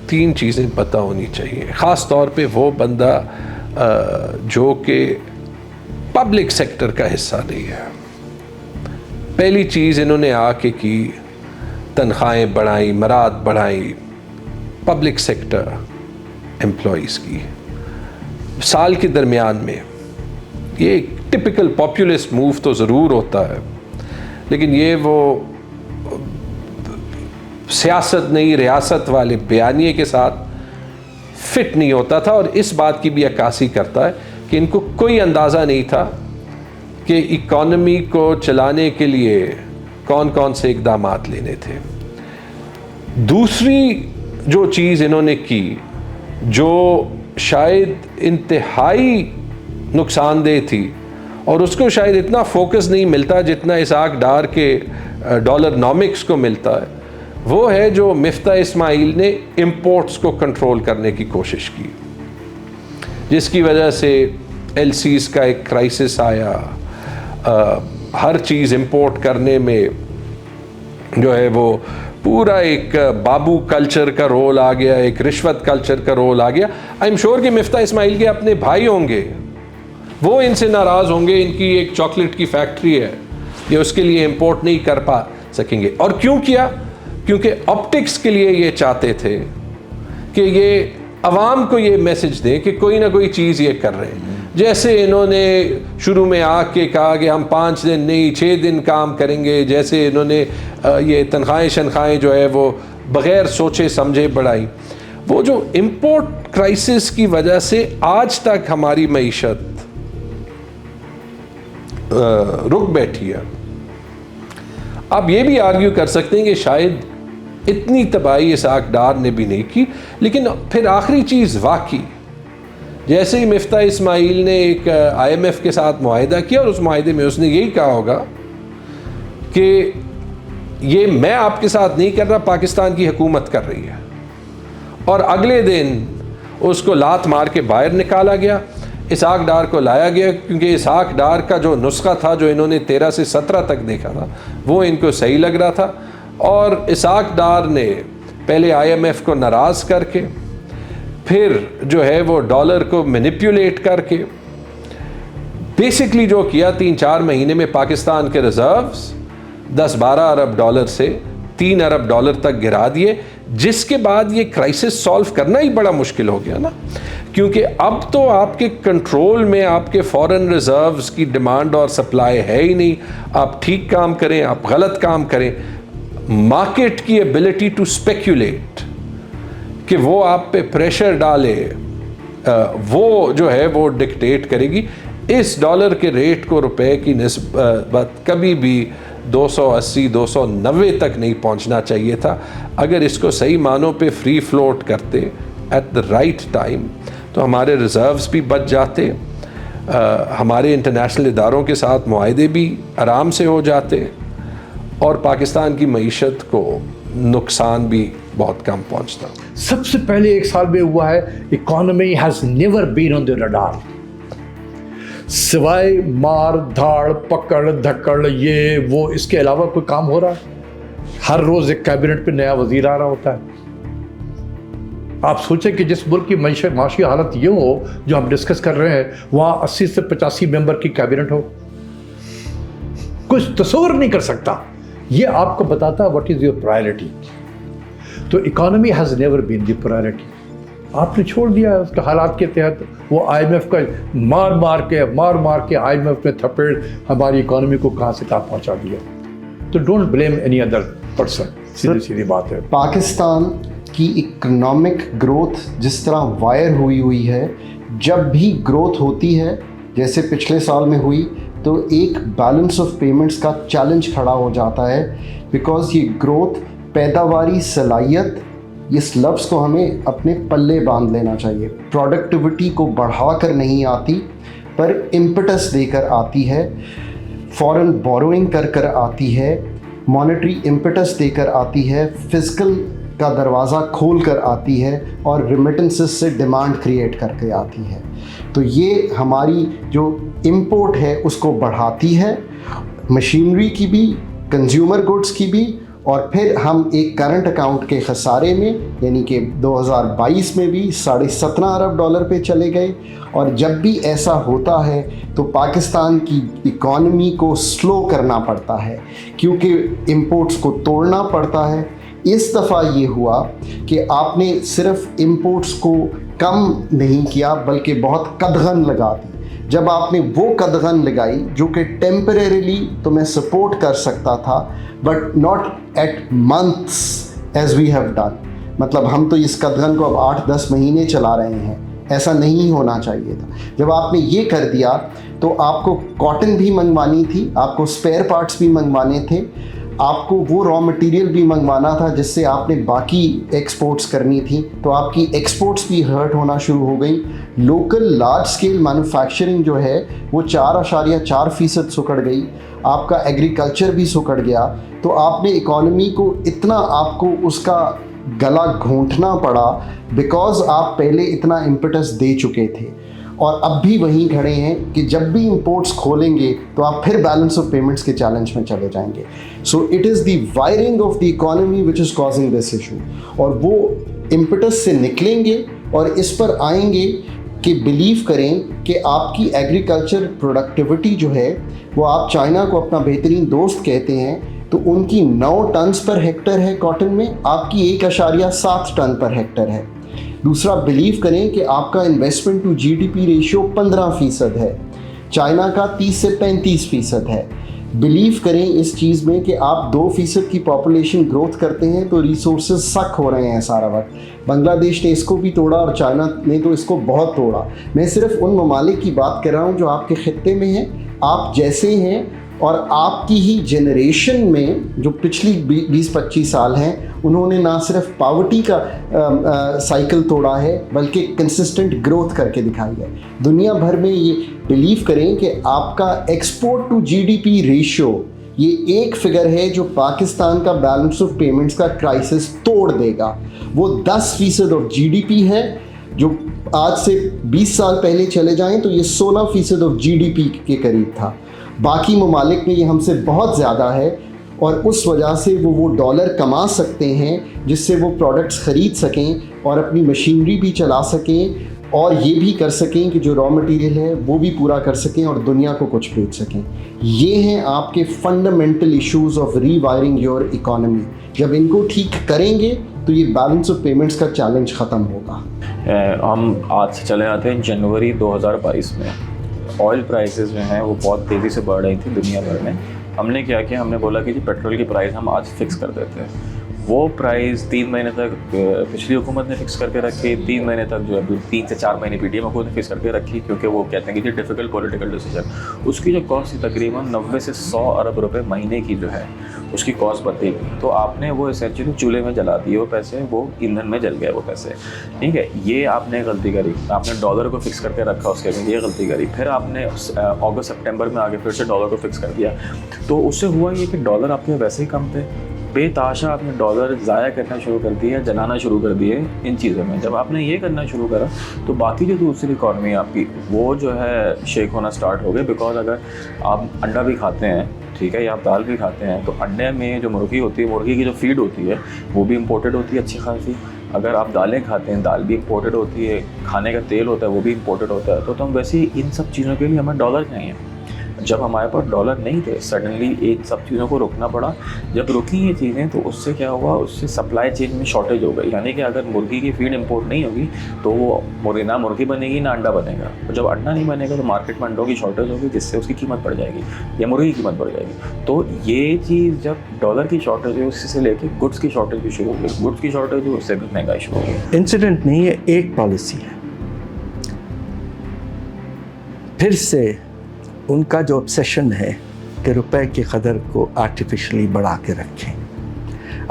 3 चीज़ें पता होनी चाहिए, ख़ास तौर पे वो बंदा जो कि पब्लिक सेक्टर का हिस्सा नहीं है। पहली चीज़ इन्होंने आके की, तनख्वाहें बढ़ाई, मराद बढ़ाई पब्लिक सेक्टर एम्प्लॉइज़ की। साल के दरमियान में ये एक टिपिकल पॉपुलिस्ट मूव तो ज़रूर होता है, लेकिन ये वो सियासत नहीं रियासत वाले बयानिए के साथ फिट नहीं होता था, और इस बात की भी अक्कासी करता है कि इनको कोई अंदाज़ा नहीं था कि इकॉनमी को चलाने के लिए कौन कौन से इक़दामात लेने थे। दूसरी जो चीज़ इन्होंने की जो शायद इंतहाई नुकसानदेह थी, और उसको शायद इतना फोकस नहीं मिलता जितना इसहाक डार के डॉलरनॉमिक्स को मिलता है, वो है जो मिफ्ता इस्माइल ने इंपोर्ट्स को कंट्रोल करने की कोशिश की, जिसकी वजह से एलसीज का एक क्राइसिस आया। हर चीज़ इंपोर्ट करने में जो है वो पूरा एक बाबू कल्चर का रोल आ गया, एक रिश्वत कल्चर का रोल आ गया। आई एम श्योर कि मिफ्ता इस्माइल के अपने भाई होंगे, वो इनसे नाराज़ होंगे, इनकी एक चॉकलेट की फैक्ट्री है, ये उसके लिए इंपोर्ट नहीं कर पा सकेंगे। और क्यों किया? क्योंकि ऑप्टिक्स के लिए ये चाहते थे कि ये अवाम को ये मैसेज दें कि कोई ना कोई चीज़ ये कर रहे हैं। जैसे इन्होंने शुरू में आके कहा कि हम 5 दिन नहीं 6 दिन काम करेंगे, जैसे इन्होंने ये तनख्वाहें शनख्वाहें जो है वो बग़ैर सोचे समझे बढ़ाई, वो जो इम्पोर्ट क्राइसिस की वजह से आज तक हमारी मईशत रुक बैठी है। आप ये भी आर्ग्यू कर सकते हैं कि शायद इतनी तबाही इसहाक डार ने भी नहीं की, लेकिन फिर आखिरी चीज़ वाकई जैसे ही मिफ्ता इस्माइल ने एक IMF के साथ मुआहिदा किया, और उस मुआहिदे में उसने यही कहा होगा कि ये मैं आपके साथ नहीं कर रहा, पाकिस्तान की हुकूमत कर रही है, और अगले दिन उसको लात मार के बाहर निकाला गया, इसहाक डार को लाया गया, क्योंकि इसहाक डार का जो नुस्खा था जो इन्होंने 13 से 17 तक देखा था वो इनको सही लग रहा था, और इसहाक डार ने पहले IMF को नाराज़ करके फिर जो है वो डॉलर को मैनिपुलेट करके बेसिकली जो किया 3-4 महीने में पाकिस्तान के रिजर्व्स 10-12 अरब डॉलर से 3 अरब डॉलर तक गिरा दिए, जिसके बाद ये क्राइसिस सॉल्व करना ही बड़ा मुश्किल हो गया ना, क्योंकि अब तो आपके कंट्रोल में आपके फॉरेन रिजर्व्स की डिमांड और सप्लाई है ही नहीं। आप ठीक काम करें, आप गलत काम करें, मार्केट की एबिलिटी टू स्पेक्यूलेट कि वो आप पे प्रेशर डाले, वो जो है वो डिक्टेट करेगी। इस डॉलर के रेट को रुपए की निस्बत कभी भी 280-290 तक नहीं पहुंचना चाहिए था। अगर इसको सही मानों पे फ्री फ्लोट करते एट द राइट टाइम तो हमारे रिजर्व्स भी बच जाते, हमारे इंटरनेशनल इदारों के साथ मुआहिदे भी आराम से हो जाते, और पाकिस्तान की मईशत को नुकसान भी बहुत कम पहुंचता। सबसे पहले 1 साल में हुआ है economy has never been on the radar, सिवाय मार धाड़ पकड़ धक्कड़ ये वो, इसके अलावा कोई काम हो रहा है? हर रोज एक कैबिनेट पे नया वजीर आ रहा होता है। आप सोचें कि जिस मुल्क की माशी हालत ये हो जो हम डिस्कस कर रहे हैं, वहाँ 80 से 85 मेंबर की कैबिनेट हो, कुछ तस्वर नहीं कर सकता। ये आपको बताता है व्हाट इज योर प्रायोरिटी। तो economy has never been the priority, आपने छोड़ दिया है उसके हालात के तहत। वो IMF का मार मार के IMF ने थपेड़ हमारी इकोनॉमी को कहाँ से कहाँ पहुँचा दिया। तो don't blame any other person, सीधी बात है। पाकिस्तान की इकोनॉमिक ग्रोथ जिस तरह वायर हुई है, जब भी ग्रोथ होती है जैसे पिछले साल में हुई, तो एक बैलेंस ऑफ पेमेंट्स का चैलेंज खड़ा हो जाता है, बिकॉज ये ग्रोथ पैदावारी सलाहियत, इस लफ्ज़ को हमें अपने पल्ले बांध लेना चाहिए। प्रोडक्टिविटी को बढ़ाकर नहीं आती, पर इम्पटस देकर आती है, फॉरेन बोरोइंग कर आती है, मॉनेटरी इम्पटस देकर आती है, फिजिकल का दरवाज़ा खोल कर आती है और रिमिटेंसेस से डिमांड क्रिएट करके आती है। तो ये हमारी जो इंपोर्ट है उसको बढ़ाती है, मशीनरी की भी, कंज्यूमर गुड्स की भी, और फिर हम एक करंट अकाउंट के खसारे में, यानी कि 2022 में भी $17.5 अरब पे चले गए। और जब भी ऐसा होता है तो पाकिस्तान की इकॉनमी को स्लो करना पड़ता है, क्योंकि इंपोर्ट्स को तोड़ना पड़ता है। इस दफ़ा ये हुआ कि आपने सिर्फ इंपोर्ट्स को कम नहीं किया बल्कि बहुत कदगन लगा दी। जब आपने वो कदगन लगाई जो कि टेम्परेरीली तो मैं सपोर्ट कर सकता था, but not eight months as we have done, मतलब हम तो इस कदगन को अब 8-10 महीने चला रहे हैं, ऐसा नहीं होना चाहिए था। जब आपने ये कर दिया तो आपको कॉटन भी मंगवानी थी, आपको स्पेयर पार्ट्स भी मंगवाने थे, आपको वो रॉ मटेरियल भी मंगवाना था जिससे आपने बाकी एक्सपोर्ट्स करनी थी, तो आपकी एक्सपोर्ट्स भी हर्ट होना शुरू हो गई। लोकल लार्ज स्केल मैन्युफैक्चरिंग जो है वो 4.4% सुकड़ गई, आपका एग्रीकल्चर भी सुकड़ गया। तो आपने इकॉनमी को इतना, आपको उसका गला घोंटना पड़ा बिकॉज आप पहले इतना इम्पेटस दे चुके थे, और अब भी वहीं खड़े हैं कि जब भी इंपोर्ट्स खोलेंगे तो आप फिर बैलेंस ऑफ पेमेंट्स के चैलेंज में चले जाएंगे। So it is the wiring of the economy which is causing this issue, और वो इम्पेटस से निकलेंगे और इस पर आएंगे कि बिलीव करें कि आपकी एग्रीकल्चर प्रोडक्टिविटी जो है वो, आप चाइना को अपना बेहतरीन दोस्त कहते हैं, तो उनकी 9 टन्स पर हेक्टर है कॉटन में, आपकी 1.7 टन पर हेक्टर है। दूसरा, बिलीव करें कि आपका इन्वेस्टमेंट टू जीडीपी रेशियो 15% है, चाइना का 30 से 35% है। बिलीव करें इस चीज़ में कि आप 2% की पॉपुलेशन ग्रोथ करते हैं तो रिसोर्सेज सक हो रहे हैं सारा वक्त। बांग्लादेश ने इसको भी तोड़ा और चाइना ने तो इसको बहुत तोड़ा। मैं सिर्फ उन ममालिक की बात कर रहा हूँ जो आपके खित्ते में हैं, आप जैसे हैं, और आपकी ही जनरेशन में जो पिछली 20-25 साल हैं, उन्होंने ना सिर्फ पावर्टी का साइकिल तोड़ा है बल्कि कंसिस्टेंट ग्रोथ करके दिखाई है। दुनिया भर में ये बिलीव करें कि आपका एक्सपोर्ट टू जीडीपी रेशियो, ये एक फिगर है जो पाकिस्तान का बैलेंस ऑफ पेमेंट्स का क्राइसिस तोड़ देगा। वो 10% ऑफ जीडीपी है, जो आज से 20 साल पहले चले जाएं तो ये 16% ऑफ जीडीपी के करीब था। बाकी ममालिक में ये हमसे बहुत ज़्यादा है, और उस वजह से वो डॉलर कमा सकते हैं जिससे वो प्रोडक्ट्स ख़रीद सकें और अपनी मशीनरी भी चला सकें, और ये भी कर सकें कि जो रॉ मटेरियल है वो भी पूरा कर सकें और दुनिया को कुछ बेच सकें। ये हैं आपके fundamental issues of rewiring your economy. जब इनको ठीक करेंगे तो ये बैलेंस ऑफ पेमेंट्स का चैलेंज ख़त्म होगा। हम आज से चले आते हैं जनवरी 2022 में। ऑयल प्राइसेस जो हैं वो बहुत तेज़ी से बढ़ रही थी दुनिया भर में। हमने क्या किया, हमने बोला कि जी पेट्रोल की प्राइस हम आज फिक्स कर देते हैं। वो प्राइस 3 महीने तक पिछली हुकूमत ने फिक्स करके रखी, 3 महीने तक जो है 3 से 4 महीने पीटीएम हुकूमत ने फिक्स करके रखी, क्योंकि वो कहते हैं कि जी डिफ़िकल्ट पॉलिटिकल डिसीजन। उसकी जो कॉस्ट थी तकरीबन 90 से 100 अरब रुपए महीने की जो है उसकी कॉस्ट बढ़ेगी। तो आपने वो एसेंशियली चूल्हे में जला दिए वो पैसे, वो ईंधन में जल गए वो पैसे, ठीक है। ये आपने गलती करी, आपने डॉलर को फिक्स करके रखा उसके में, ये गलती करी। फिर आपने अगस्त सितंबर में आगे फिर से डॉलर को फिक्स कर दिया, तो उससे हुआ ये कि डॉलर आपके वैसे ही कम थे, बेताशा आपने डॉलर ज़ाया करना शुरू कर दिया, जलाना शुरू कर दिए इन चीज़ों में। जब आपने ये करना शुरू करा तो बाकी जो दूसरी इकॉनमी आपकी वो जो है शेक होना स्टार्ट हो गए। बिकॉज अगर आप अंडा भी खाते हैं, ठीक है, या आप दाल भी खाते हैं, तो अंडे में जो मुर्गी होती है, मुर्गी की जो फीड होती है वो भी इम्पोर्टेड होती है अच्छी खासी। अगर आप दालें खाते हैं, दाल भी इम्पोर्टेड होती है, खाने का तेल होता है वो भी इम्पोर्टेड होता है। तो हम वैसे ही इन सब चीज़ों के लिए हमें डॉलर चाहिए। जब हमारे पास डॉलर नहीं थे, सडनली इन सब चीज़ों को रोकना पड़ा। जब रुकी ये चीज़ें तो उससे क्या हुआ, उससे सप्लाई चेन में शॉर्टेज हो गई। यानी कि अगर मुर्गी की फीड इंपोर्ट नहीं होगी तो वो ना मुर्गी बनेगी ना अंडा बनेगा। तो जब अंडा नहीं बनेगा तो मार्केट में अंडों की शॉर्टेज होगी, जिससे उसकी कीमत बढ़ जाएगी या मुर्गी की कीमत बढ़ जाएगी। तो ये चीज़ जब डॉलर की शॉर्टेज हुई, उससे लेके गुड्स की शॉर्टेज भी शुरू हो गई। गुड्स की शॉर्टेज हुई, उससे महंगाई शुरू हो गई। इंसिडेंट नहीं है, एक पॉलिसी है। फिर से उनका जो ऑब्सेशन है कि रुपए की कदर को आर्टिफिशियली बढ़ा के रखें।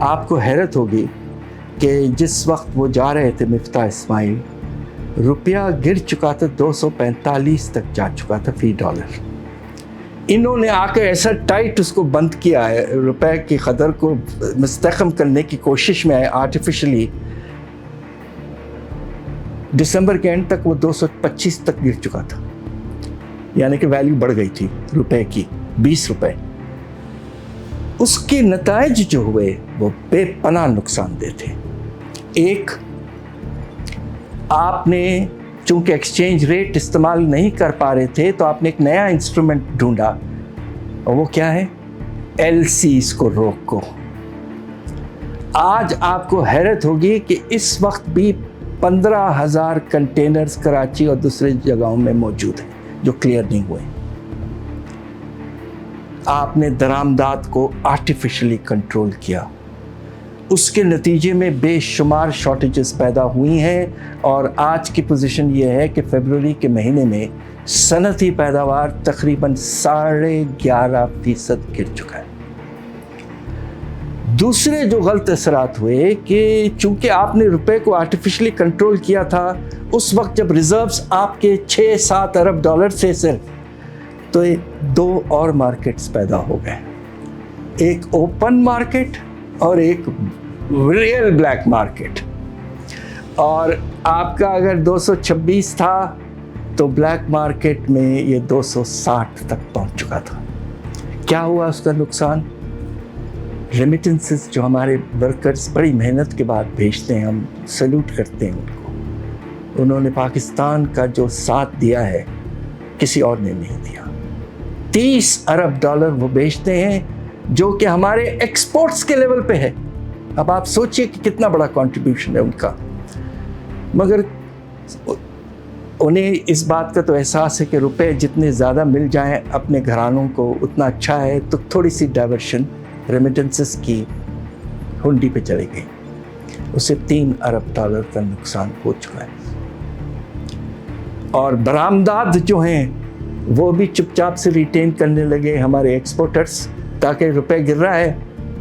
आपको हैरत होगी कि जिस वक्त वो जा रहे थे मिफ्ता इस्माइल, रुपया गिर चुका था, 245 तक जा चुका था फ़ी डॉलर। इन्होंने आकर ऐसा टाइट उसको बंद किया है, रुपए की कदर को मुस्तहकम करने की कोशिश में है आर्टिफिशियली। दिसंबर के एंड तक वो 225 तक गिर चुका था, यानी कि वैल्यू बढ़ गई थी रुपए की 20 रुपए। उसके नताइज जो हुए वो बेपनाह नुकसानदेह थे। एक, आपने चूंकि एक्सचेंज रेट इस्तेमाल नहीं कर पा रहे थे तो आपने एक नया इंस्ट्रूमेंट ढूंढा, और वो क्या है? LCs को रोको। आज आपको हैरत होगी कि इस वक्त भी 15,000 कंटेनर्स कराची और दूसरे जगहों में मौजूद हैं जो क्लियर नहीं हुए। आपने दरामदात को आर्टिफिशियली कंट्रोल किया, उसके नतीजे में बेशुमार शॉर्टेजेस पैदा हुई हैं, और आज की पोजीशन ये है कि फरवरी के महीने में सनती पैदावार तकरीबन 11.5% गिर चुका है। दूसरे जो गलत असरात हुए कि चूंकि आपने रुपए को आर्टिफिशियली कंट्रोल किया था, उस वक्त जब रिजर्व्स आपके 6-7 अरब डॉलर थे सिर्फ, तो 2 और मार्केट्स पैदा हो गए, एक ओपन मार्केट और एक रियल ब्लैक मार्केट। और आपका अगर 226 था तो ब्लैक मार्केट में ये 260 तक पहुंच चुका था। क्या हुआ उसका नुकसान? रेमिटेंसेस जो हमारे वर्कर्स बड़ी मेहनत के बाद भेजते हैं, हम सैल्यूट करते हैं उनको, उन्होंने पाकिस्तान का जो साथ दिया है किसी और ने नहीं दिया। 30 अरब डॉलर वो भेजते हैं जो कि हमारे एक्सपोर्ट्स के लेवल पे है। अब आप सोचिए कि कितना बड़ा कंट्रीब्यूशन है उनका, मगर उन्हें इस बात का तो एहसास है कि रुपए जितने ज़्यादा मिल जाएं अपने घरानों को उतना अच्छा है, तो थोड़ी सी डाइवर्शन रेमिटेंसेस की हुंडी पे चली गई, उससे 3 अरब डॉलर का नुकसान हो चुका है। और बरामदात जो हैं वो भी चुपचाप से रिटेन करने लगे हमारे एक्सपोर्टर्स, ताकि रुपए गिर रहा है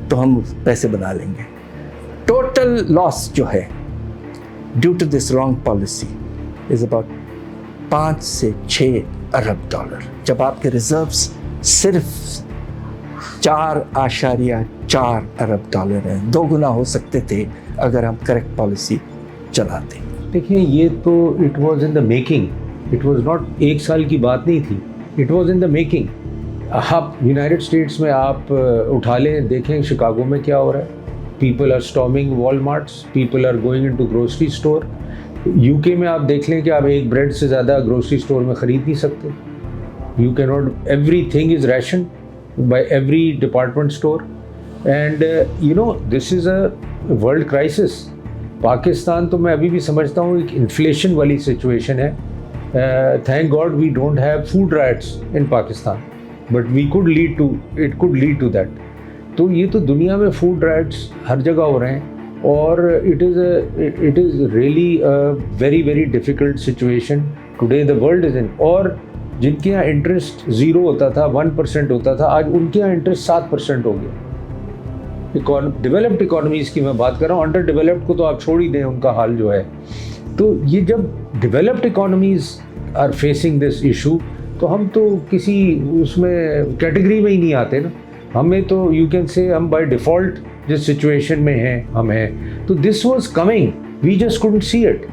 तो हम पैसे बना लेंगे। टोटल लॉस जो है due to this wrong policy is about 5 से 6 अरब डॉलर, जब आपके रिजर्व्स सिर्फ 4.4 अरब डॉलर हैं। 2 गुना हो सकते थे अगर हम करेक्ट पॉलिसी चलाते। देखिए, ये तो it was in the making, it was not एक साल की बात नहीं थी, it was in the making. आप यूनाइटेड स्टेट्स में आप उठा लें, देखें शिकागो में क्या हो रहा है। People are storming Walmarts, people are going into grocery store. UK में आप देख लें कि आप एक ब्रेड से ज़्यादा ग्रोसरी स्टोर में ख़रीद नहीं सकते। You can not, everything is ration by every department store, and you know this is a world crisis. Pakistan तो मैं अभी भी समझता हूँ एक इन्फ्लेशन वाली सिचुएशन है। Thank God we don't have food riots in Pakistan, but we could lead to that. तो ये तो दुनिया में फूड राइट्स हर जगह हो रहे हैं, और it is really a very very difficult situation today the world is in. और जिनके यहाँ इंटरेस्ट 0 होता था, 1% होता था, आज उनके यहाँ इंटरेस्ट 7% हो गया। डेवलप्ड इकोनॉमीज़ की मैं बात कर रहा हूँ, अंडर डेवलप्ड को तो आप छोड़ ही दें, उनका हाल जो है। तो ये जब developed economies are facing this issue, तो हम तो किसी उसमें कैटेगरी में ही नहीं आते ना। हमें तो यू कैन से हम बाय डिफ़ॉल्ट जिस सिचुएशन में हैं हम हैं, तो this was coming, we just couldn't see it,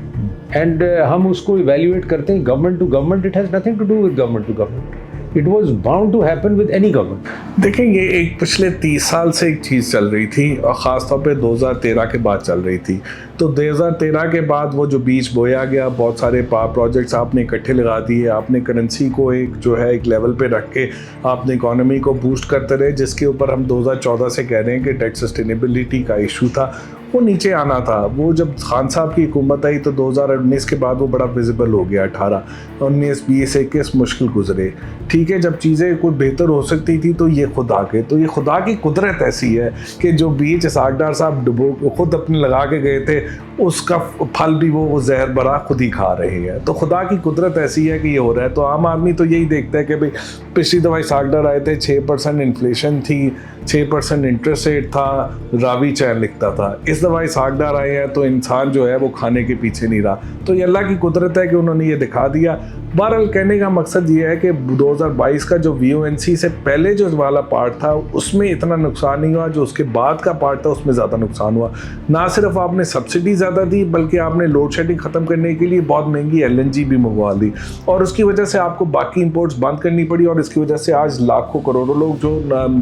and हम उसको इवैल्यूएट करते हैं government to government. It has nothing to do with government to government, it was bound to happen with any government. देखिए, ये एक पिछले 30 साल से एक चीज़ चल रही थी, और ख़ास तौर पे 2013 के बाद चल रही थी। तो 2013 के बाद वो जो बीज बोया गया, बहुत सारे पावर प्रोजेक्ट्स आपने इकट्ठे लगा दिए, आपने करेंसी को एक जो है एक लेवल पे रख के आपने इकोनॉमी को बूस्ट करते रहे, जिसके ऊपर हम 2014 से कह रहे हैं कि डेट सस्टेनेबिलिटी का इशू था, वो नीचे आना था। वो जब खान साहब की हुकूमत आई तो 2019 के बाद वो बड़ा विजिबल हो गया। 18, 19, 20, 21 मुश्किल गुजरे। ठीक है, जब चीज़ें कुछ बेहतर हो सकती थी तो ये खुद आ गए। तो ये खुदा की कुदरत ऐसी है कि जो बीज इसहाकडार साहब खुद अपने लगा के गए थे, उसका फल भी वो जहर भरा खुद ही खा रहे हैं। तो खुदा की कुदरत ऐसी है कि ये हो रहा है। तो आम आदमी तो यही देखता है कि भाई पिछली दफ़ा इसहाकडार आए थे, 6% इन्फ्लेशन थी, 6% इंटरेस्ट रेट था, रावी चैन लिखता था। इस दफ़ा इसहाकडार आए हैं तो इंसान जो है वो खाने के पीछे नहीं रहा। तो ये अल्लाह की कुदरत है कि उन्होंने ये दिखा दिया। बहरहाल कहने का मकसद ये है कि 2022 का जो VONC से पहले जो वाला पार्ट था उसमें इतना नुकसान नहीं हुआ, जो उसके बाद का पार्ट था उसमें ज़्यादा नुकसान हुआ। ना सिर्फ आपने सब्सिडी ज़्यादा दी बल्कि आपने लोड शेडिंग ख़त्म करने के लिए बहुत महंगी LNG भी मंगवा दी, और उसकी वजह से आपको बाकी इंपोर्ट्स बंद करनी पड़ी, और इसकी वजह से आज लाखों करोड़ों लोग जो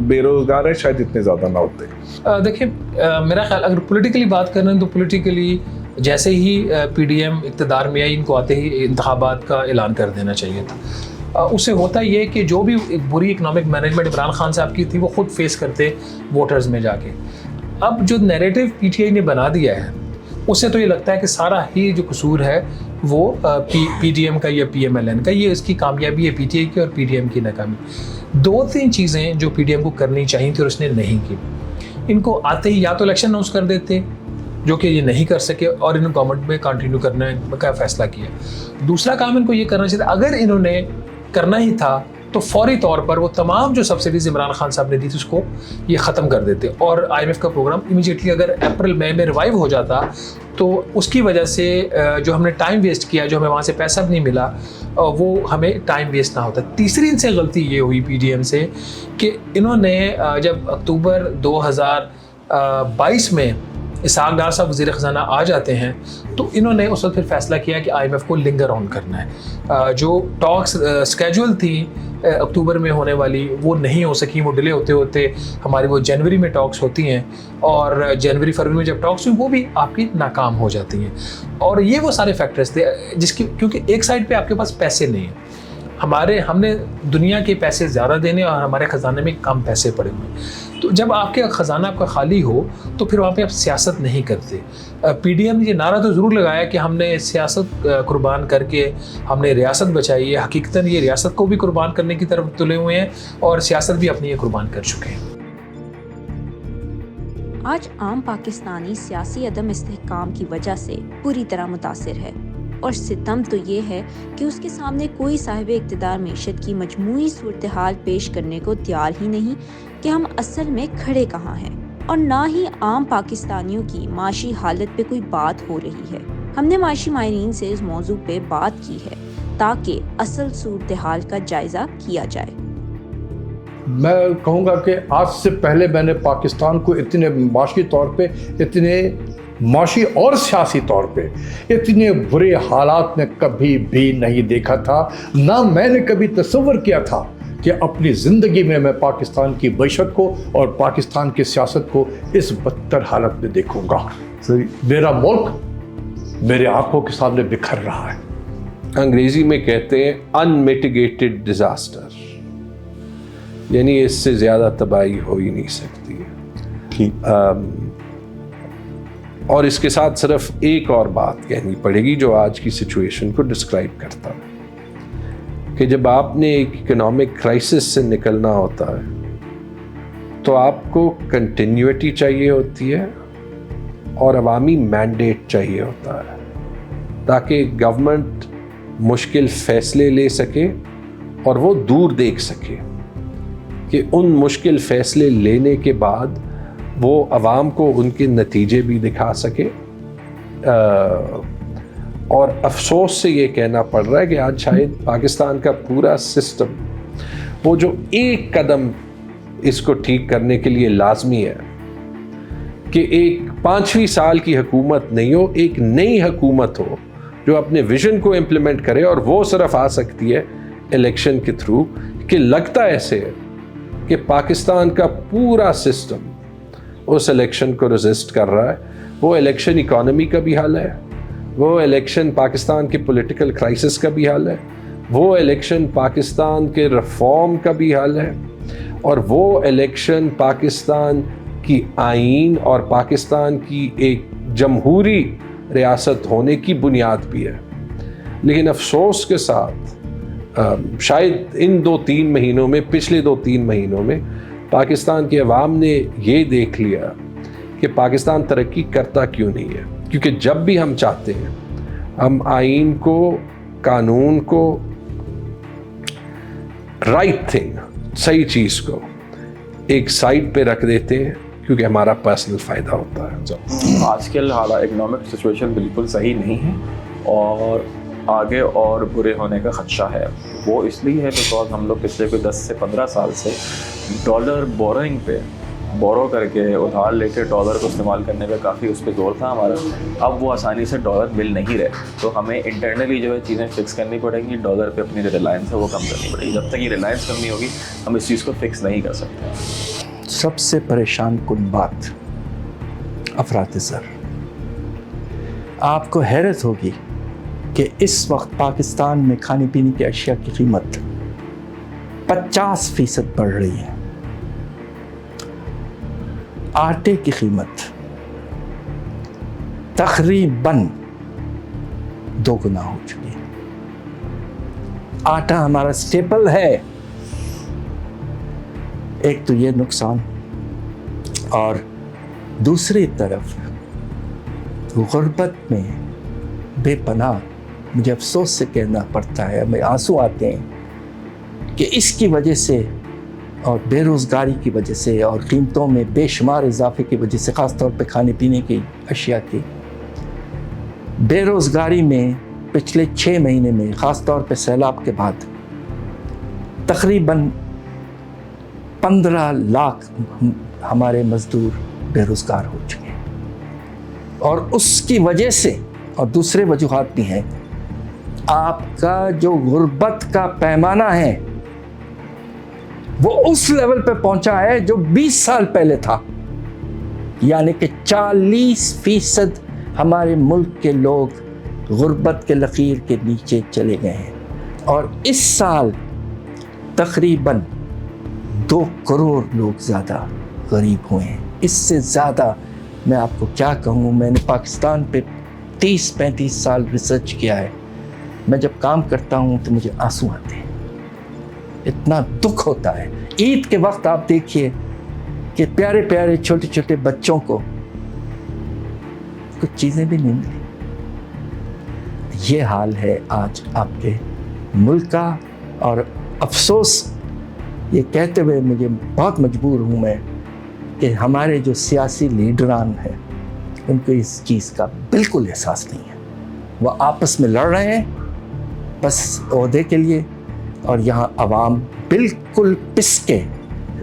बेरोज़गार हैं शायद इतने ज़्यादा ना होते। देखिए मेरा ख्याल अगर पॉलिटिकली बात करें तो पॉलिटिकली जैसे ही PDM इक़्तिदार में आई, इनको आते ही इंतखाबात का ऐलान कर देना चाहिए था। उससे होता ये कि जो भी एक बुरी इकनॉमिक मैनेजमेंट इमरान खान साहब की थी वो ख़ुद फेस करते वोटर्स में जाके। अब जो नैरेटिव PTI ने बना दिया है उससे तो ये लगता है कि सारा ही जो कसूर है वो PDM का या PMLN का, ये इसकी कामयाबी है PTI की और PDM की नाकामी। 2-3 चीज़ें जो PDM को करनी चाहिए थी और उसने नहीं की। इनको आते ही या तो इलेक्शन अनाउंस कर देते, जो कि ये नहीं कर सके, और इन्होंने गवर्नमेंट में कंटिन्यू करने का फैसला किया। दूसरा काम इनको ये करना चाहिए, अगर इन्होंने करना ही था तो फौरी तौर पर वो तमाम जो सब्सिडीज़ इमरान खान साहब ने दी थी उसको ये ख़त्म कर देते, और IMF का प्रोग्राम इमीडिएटली अगर अप्रैल मई में रिवाइव हो जाता तो उसकी वजह से जो हमने टाइम वेस्ट किया, जो हमें वहाँ से पैसा भी नहीं मिला, वो हमें टाइम वेस्ट ना होता। तीसरी इनसे गलती ये हुई PDM से कि इन्होंने जब अक्टूबर 2022 में इसहाक डार साहब वज़ीर ख़ज़ाना आ जाते हैं तो इन्होंने उस वक्त फिर फैसला किया कि IMF को लिंगर ऑन करना है। जो टॉक्स स्केड्यूल थी अक्टूबर में होने वाली वो नहीं हो सकी, वो डिले होते होते हमारी वो जनवरी में टॉक्स होती हैं, और जनवरी फरवरी में जब टॉक्स हुई वो भी आपकी नाकाम हो जाती हैं। और ये वो सारे फैक्टर्स थे जिसकी, क्योंकि एक साइड पे आपके पास पैसे नहीं हैं, हमने दुनिया के पैसे ज़्यादा देने और हमारे ख़जाने में कम पैसे पड़े हुए। तो जब आपके ख़जाना आपका खाली हो तो फिर वहाँ पे आप सियासत नहीं करते। PDM ने ये नारा तो ज़रूर लगाया कि हमने सियासत कुर्बान करके हमने रियासत बचाई है। हकीकतन ये रियासत को भी कुर्बान करने की तरफ तुले हुए हैं और सियासत भी अपनी ये कुर्बान कर चुके हैं। आज आम पाकिस्तानी सियासी अदम इस्तेहकाम की वजह से पूरी तरह मुतासिर है, और सितम तो ये है कि उसके सामने कोई साहिब इक़्तिदार मईशत की मजमूई सूरत हाल पेश करने को तैयार ही नहीं कि हम असल में खड़े कहाँ हैं, और ना ही आम पाकिस्तानियों की माशी हालत पे कोई बात हो रही है। हमने माशी माहिरीन से इस मौजू पे बात की है ताकि असल सूरत हाल का जायज़ा किया जाए। मैं कहूँगा कि आज से पहले मैंने पाकिस्तान को इतने माशी तौर पे, इतने माशी और सियासी तौर पे इतने बुरे हालात में कभी भी नहीं देखा था। ना मैंने कभी तसव्वुर किया था कि अपनी ज़िंदगी में मैं पाकिस्तान की मईशत को और पाकिस्तान की सियासत को इस बदतर हालत में देखूँगा। मेरा मुल्क मेरे आंखों के सामने बिखर रहा है। अंग्रेजी में कहते हैं अनमिटिगेटेड डिजास्टर, यानी इससे ज़्यादा तबाही हो ही नहीं सकती है। और इसके साथ सिर्फ एक और बात कहनी पड़ेगी जो आज की सिचुएशन को डिस्क्राइब करता है कि जब आपने एक इकोनॉमिक क्राइसिस से निकलना होता है तो आपको कंटिन्यूटी चाहिए होती है और अवामी मैंडेट चाहिए होता है, ताकि गवर्नमेंट मुश्किल फ़ैसले ले सके और वो दूर देख सके कि उन मुश्किल फ़ैसले लेने के बाद वो अवाम को उनके नतीजे भी दिखा सके। और अफसोस से ये कहना पड़ रहा है कि आज शायद पाकिस्तान का पूरा सिस्टम, वो जो एक कदम इसको ठीक करने के लिए लाजमी है कि एक 5वीं साल की हुकूमत नहीं हो, एक नई हुकूमत हो जो अपने विजन को इम्प्लीमेंट करे, और वो सिर्फ आ सकती है इलेक्शन के थ्रू। कि लगता ऐसे है कि पाकिस्तान का पूरा सिस्टम उस इलेक्शन को रेजिस्ट कर रहा है। वो इलेक्शन इकोनॉमी का भी हाल है, वो इलेक्शन पाकिस्तान के पॉलिटिकल क्राइसिस का भी हाल है, वो इलेक्शन पाकिस्तान के रिफॉर्म का भी हाल है, और वो इलेक्शन पाकिस्तान की आईन और पाकिस्तान की एक जमहूरी रियासत होने की बुनियाद भी है। लेकिन अफसोस के साथ शायद इन 2-3 महीनों में, पिछले 2-3 महीनों में पाकिस्तान के अवाम ने ये देख लिया कि पाकिस्तान तरक्की करता क्यों नहीं है। क्योंकि जब भी हम चाहते हैं हम आईन को, कानून को, राइट थिंग, सही चीज़ को एक साइड पे रख देते हैं क्योंकि हमारा पर्सनल फ़ायदा होता है। आजकल हालात इकोनॉमिक सिचुएशन बिल्कुल सही नहीं है, और آگے اور برے ہونے کا خدشہ ہے. وہ اس لیے ہے بیکاز ہم لوگ پچھلے کوئی 10 سے 15 سال سے ڈالر بورنگ پہ بورو کر کے ادھار لے کے ڈالر کو استعمال کرنے پہ کافی اس پہ زور تھا ہمارا. اب وہ آسانی سے ڈالر مل نہیں رہے, تو ہمیں انٹرنلی جو ہے چیزیں فکس کرنی پڑیں گی. ڈالر پہ اپنی جو ریلائنس ہے وہ کم کرنی پڑے گی. جب تک یہ ریلائنس کم نہیں ہوگی ہم اس چیز کو فکس نہیں کر سکتے. سب سے پریشان کن بات افراط زر. آپ کو حیرت ہوگی کہ اس وقت پاکستان میں کھانے پینے کی اشیاء کی قیمت 50% بڑھ رہی ہے. آٹے کی قیمت تقریباً 2 گنا ہو چکی ہے. آٹا ہمارا سٹیپل ہے. ایک تو یہ نقصان, اور دوسری طرف غربت میں بے پناہ, مجھے افسوس سے کہنا پڑتا ہے, ہمیں آنسو آتے ہیں کہ اس کی وجہ سے اور بے روزگاری کی وجہ سے اور قیمتوں میں بے شمار اضافے کی وجہ سے, خاص طور پہ کھانے پینے کی اشیاء کی بے روزگاری میں پچھلے 6 مہینے میں, خاص طور پہ سیلاب کے بعد, تقریباً 15 لاکھ ہمارے مزدور بے روزگار ہو چکے ہیں. اور اس کی وجہ سے, اور دوسرے وجوہات بھی ہیں, آپ کا جو غربت کا پیمانہ ہے وہ اس لیول پہ پہنچا ہے جو 20 سال پہلے تھا. یعنی کہ 40% ہمارے ملک کے لوگ غربت کے لکیر کے نیچے چلے گئے ہیں. اور اس سال تقریباً 2 کروڑ لوگ زیادہ غریب ہوئے ہیں. اس سے زیادہ میں آپ کو کیا کہوں. میں نے پاکستان پہ 30-35 سال ریسرچ کیا ہے. میں جب کام کرتا ہوں تو مجھے آنسو آتے ہیں, اتنا دکھ ہوتا ہے. عید کے وقت آپ دیکھیے کہ پیارے پیارے چھوٹے چھوٹے بچوں کو کچھ چیزیں بھی نہیں ملی. یہ حال ہے آج آپ کے ملک کا. اور افسوس یہ کہتے ہوئے مجھے بہت مجبور ہوں میں کہ ہمارے جو سیاسی لیڈران ہیں ان کو اس چیز کا بالکل احساس نہیں ہے. وہ آپس میں لڑ رہے ہیں بس عہدے کے لیے, اور یہاں عوام بالکل پس کے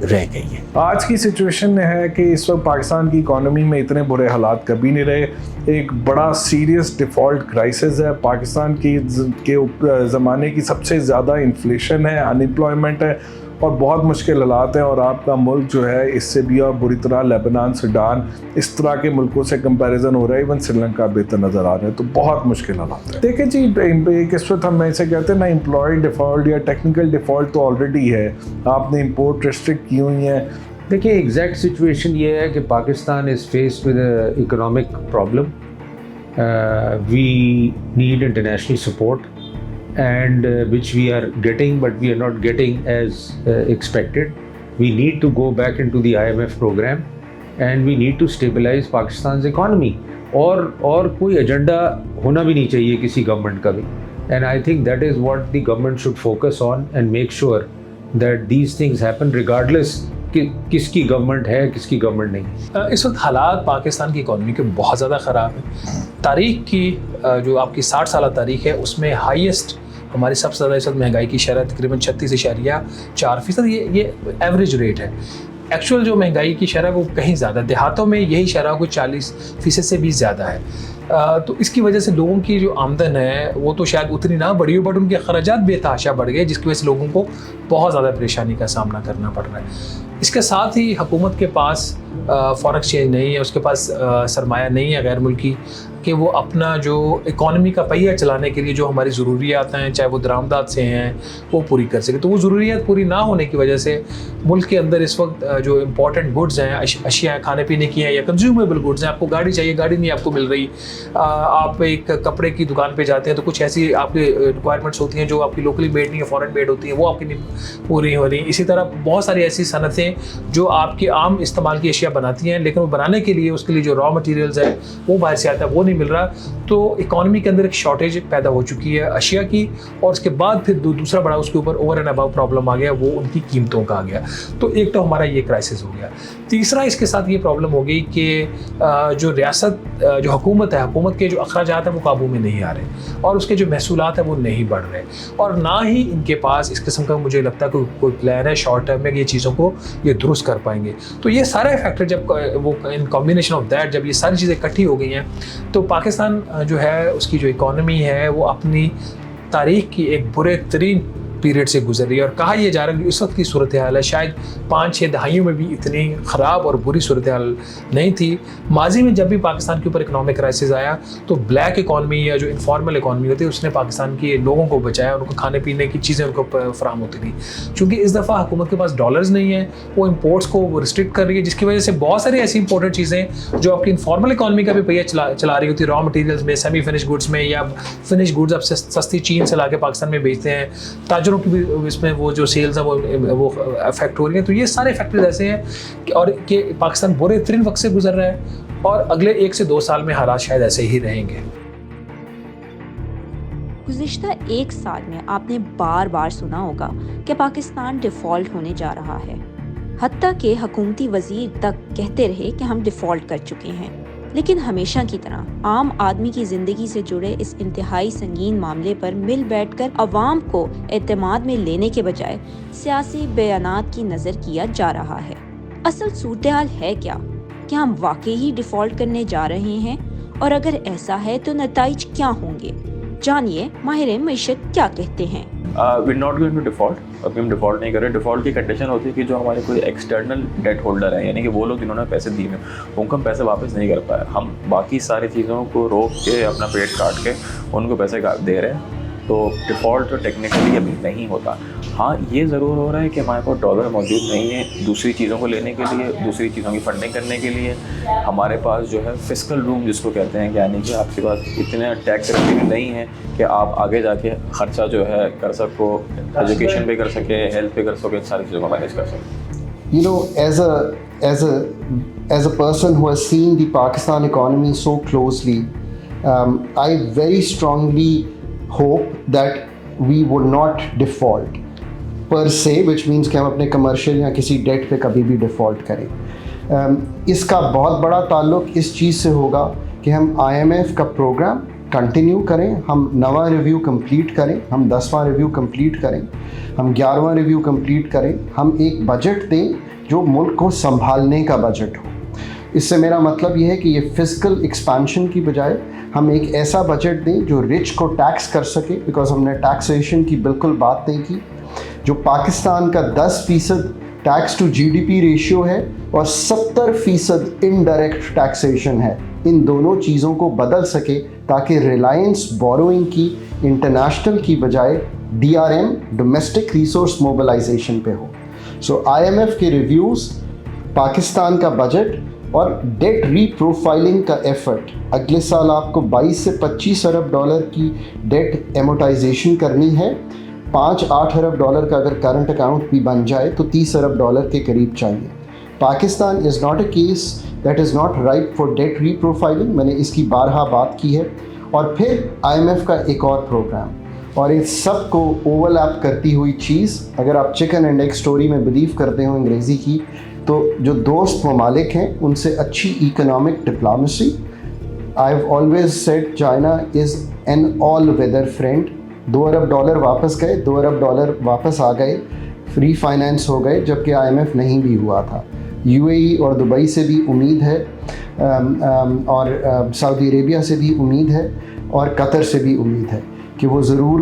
رہ گئی ہے. آج کی سچویشن ہے کہ اس وقت پاکستان کی اکانومی میں اتنے برے حالات کبھی نہیں رہے. ایک بڑا سیریس ڈیفالٹ کرائسس ہے. پاکستان کے زمانے کی سب سے زیادہ انفلیشن ہے, انمپلائمنٹ ہے, اور بہت مشکل حالات ہیں. اور آپ کا ملک جو ہے اس سے بھی اور بری طرح لیبنان, سوڈان, اس طرح کے ملکوں سے کمپیریزن ہو رہا ہے. ایون سری لنکا بہتر نظر آ رہا ہے. تو بہت مشکل حالات ہیں. دیکھیں جی, اس وقت ہم ایسے کہتے ہیں نا امپلائی ڈیفالٹ یا ٹیکنیکل ڈیفالٹ تو آلریڈی ہے. آپ نے امپورٹ ریسٹرکٹ کی ہوئی ہیں. دیکھیے ایگزیکٹ سچویشن یہ ہے کہ Pakistan is faced with economic problem. We need international support and which we are getting, but we are not getting as expected. We need to go back into the IMF program and we need to stabilize Pakistan's economy. اور کوئی agenda ہونا بھی نہیں چاہیے کسی government کا بھی. And I think that is what the government should focus on and make sure that these things happen regardless کہ کس کی گورنمنٹ ہے کس کی گورنمنٹ نہیں. اس وقت حالات پاکستان کی اکانومی کے بہت زیادہ خراب ہیں. تاریخ کی جو آپ کی 60 سالہ تاریخ ہے اس میں ہائیسٹ ہماری سب سے زیادہ اس وقت مہنگائی کی شرح تقریباً 36.4%. یہ ایوریج ریٹ ہے. ایکچوئل جو مہنگائی کی شرح وہ کہیں زیادہ, دیہاتوں میں یہی شرح کوئی 40% سے بھی زیادہ ہے. تو اس کی وجہ سے لوگوں کی جو آمدن ہے وہ تو شاید اتنی نہ بڑھی ہو, بٹ ان کے اخراجات بے تحاشا بڑھ گئے, جس کی وجہ سے لوگوں کو بہت زیادہ پریشانی کا سامنا کرنا پڑ رہا ہے. اس کے ساتھ ہی حکومت کے پاس فارن ایکسچینج نہیں ہے, اس کے پاس سرمایہ نہیں ہے غیر ملکی کہ وہ اپنا جو اکانومی کا پہیہ چلانے کے لیے جو ہماری ضروریات ہیں, چاہے وہ درآمدات سے ہیں, وہ پوری کر سکے. تو وہ ضروریات پوری نہ ہونے کی وجہ سے ملک کے اندر اس وقت جو امپورٹنٹ گڈز ہیں, اشیاء کھانے پینے کی ہیں یا کنزیومیبل گڈز ہیں, آپ کو گاڑی چاہیے, گاڑی نہیں آپ کو مل رہی. آپ ایک کپڑے کی دکان پہ جاتے ہیں تو کچھ ایسی آپ کی ریکوائرمنٹس ہوتی ہیں جو آپ کی لوکلی میڈ نہیں ہے, فورن میڈ ہوتی ہیں, وہ آپ کی نہیں پوری ہو رہی. اسی طرح بہت ساری ایسی صنعتیں جو آپ کے عام استعمال کی اشیاء بناتی ہیں, لیکن وہ بنانے کے لیے اس کے لیے جو را مٹیریلز ہے وہ باہر سے آتا ہے, وہ نہیں नहीं मिल रहा, तो इकॉनमी के अंदर एक शॉर्टेज पैदा हो चुकी है अशिया की, और उसके बाद फिर दूसरा बड़ा उसके ऊपर ओवर एंड अबव प्रॉब्लम आ गया, वो उनकी कीमतों का आ गया। तो एक तो हमारा ये क्राइसिस हो गया। तीसरा इसके साथ ये प्रॉब्लम हो गई कि जो रियासत जो हुकूमत है, हुकूमत के जो अखराजात हैं वो काबू में नहीं आ रहे, और उसके जो महसूलात हैं वो नहीं बढ़ रहे, और ना ही इनके पास इस किस्म का मुझे लगता है कोई प्लान है शॉर्ट टर्म में कि ये चीज़ों को ये दुरुस्त कर पाएंगे। तो ये सारे फैक्टर जब वो इन कॉम्बिनेशन ऑफ दैट, जब ये सारी चीज़ें इकट्ठी हो गई हैं, तो पाकिस्तान जो है उसकी जो इकॉनमी है वो अपनी तारीख की एक बुरे तरीन पीरियड से गुजर रही है। और कहा यह जा रहा है कि इस वक्त की सूरत हाल है शायद 5-6 दहाइयों में भी इतनी ख़राब और बुरी सूरत हाल नहीं थी। माजी में जब भी पाकिस्तान के ऊपर इकनॉमिक क्राइसिस आया तो ब्लैक इकॉनमी या जो इनफॉर्मल इकॉनमी होती है उसने पाकिस्तान के लोगों को बचाया, उनको खाने पीने की चीज़ें उनको फराहम होती थी। चूँकि इस दफ़ा हुकूमत के पास डॉलर्स नहीं है, वो इम्पोर्ट्स को वो रिस्ट्रिक्ट कर रही है, जिसकी वजह से बहुत सारी ऐसी इंपॉर्टेंट चीज़ें जो आपकी इनफॉर्मल इकॉनमी का भी पहिया चला रही होती है, रॉ मटीरियल्स में, सेमी फिनिश गुड्स में, या फिनिश गुड्स अब सस्ती चीन से ला के पाकिस्तान में बेचते हैं, ताजरों की भी इसमें वो जो सेल्स है वो अफेक्ट हो रही है। तो ये सारे फैक्टर्स ऐसे हैं और कि पाकिस्तान बुरे तरीन वक्त से गुजर रहा है और अगले 1 से 2 साल में हालात शायद ऐसे ही रहेंगे। गुज़िश्ता 1 साल में आपने बार बार सुना होगा कि पाकिस्तान डिफ़ॉल्ट होने जा रहा है। हत्ता कि हुकूमती वज़ीर तक कहते रहे कि हम डिफ़ॉल्ट कर चुके हैं। लेकिन हमेशा की तरह आम आदमी की ज़िंदगी से जुड़े इस इंतहाई संगीन मामले पर मिल बैठकर अवाम को एतमाद में लेने के बजाय सियासी बयानात की नज़र किया जा रहा है। असल सूरत हाल है क्या हम वाकई ही डिफ़ॉल्ट करने जा रहे हैं, और अगर ऐसा है तो नताइज क्या होंगे? जानिए माहिर मईशत क्या कहते हैं। we're not going to default, अभी हम डिफ़ॉल्ट नहीं कर रहे। डिफ़ॉल्ट की कंडीशन होती है कि जो हमारे कोई एक्सटर्नल डेट होल्डर है, यानी कि वो लोग जिन्होंने पैसे दिए हैं उनको हम पैसे वापस नहीं कर पाए, हम बाकी सारी चीज़ों को रोक के अपना पेट काट के उनको पैसे दे रहे हैं, तो डिफ़ॉल्ट तो टेक्निकली अभी नहीं होता। हाँ, ये ज़रूर हो रहा है कि हमारे पास डॉलर मौजूद नहीं है दूसरी चीज़ों को लेने के लिए, दूसरी चीज़ों की फंडिंग करने के लिए। हमारे पास जो है फिस्कल रूम जिसको कहते हैं, यानी कि आपके पास इतने टैक्स रेवेन्यू नहीं है कि आप आगे जाके ख़र्चा जो है कर सको, एजुकेशन पे कर सके, हेल्थ पे कर सके, सारी चीज़ों को मैनेज कर सके। You know, as a person who has seen the Pakistan economy so closely, I very strongly hope that we would not default per se, which means कि हम अपने कमर्शियल या किसी डेट पे कभी भी डिफ़ॉल्ट करें। इसका बहुत बड़ा ताल्लुक इस चीज़ से होगा कि हम IMF का प्रोग्राम कंटिन्यू करें, हम 9वां रिव्यू कंप्लीट करें, हम 10वां रिव्यू कंप्लीट करें, हम 11वां रिव्यू कंप्लीट करें, हम एक बजट दें जो मुल्क को संभालने का बजट हो। इससे मेरा मतलब ये है कि ये फिस्कल एक्सपेंशन की बजाय हम एक ऐसा बजट दें जो रिच को टैक्स कर सके, बिकॉज हमने टैक्सेशन की बिल्कुल बात नहीं की। जो पाकिस्तान का 10% टैक्स टू GDP रेशियो है और 70% इनडायरेक्ट टैक्सेशन है, इन दोनों चीज़ों को बदल सके ताकि रिलायंस बोरोइंग की इंटरनेशनल की बजाय DRM डोमेस्टिक रिसोर्स मोबिलाइजेशन पे हो। सो IMF के रिव्यूज़, पाकिस्तान का बजट और डेट रीप्रोफाइलिंग का एफर्ट, अगले साल आपको 22 से 25 अरब डॉलर की डेट एमोटाइजेशन करनी है। 5-8 अरब डॉलर का अगर करंट अकाउंट भी बन जाए तो 30 अरब डॉलर के करीब चाहिए। Pakistan is not a case that is not right for debt reprofiling, मैंने इसकी बारहा बात की है। और फिर IMF का एक और प्रोग्राम, और इस सब को ओवरलैप करती हुई चीज़, अगर आप चिकन एंड एग स्टोरी में बिलीव करते हो अंग्रेज़ी की, तो जो दोस्त ममालिक हैं उनसे अच्छी economic diplomacy. I have always said China is an all weather friend. 2 अरब डॉलर वापस गए, 2 अरब डॉलर वापस आ गए, फ्री फाइनेंस हो गए, जबकि IMF नहीं भी हुआ था। UAE और दुबई से भी उम्मीद है, और सऊदी अरेबिया से भी उम्मीद है, और कतर से भी उम्मीद है कि वो ज़रूर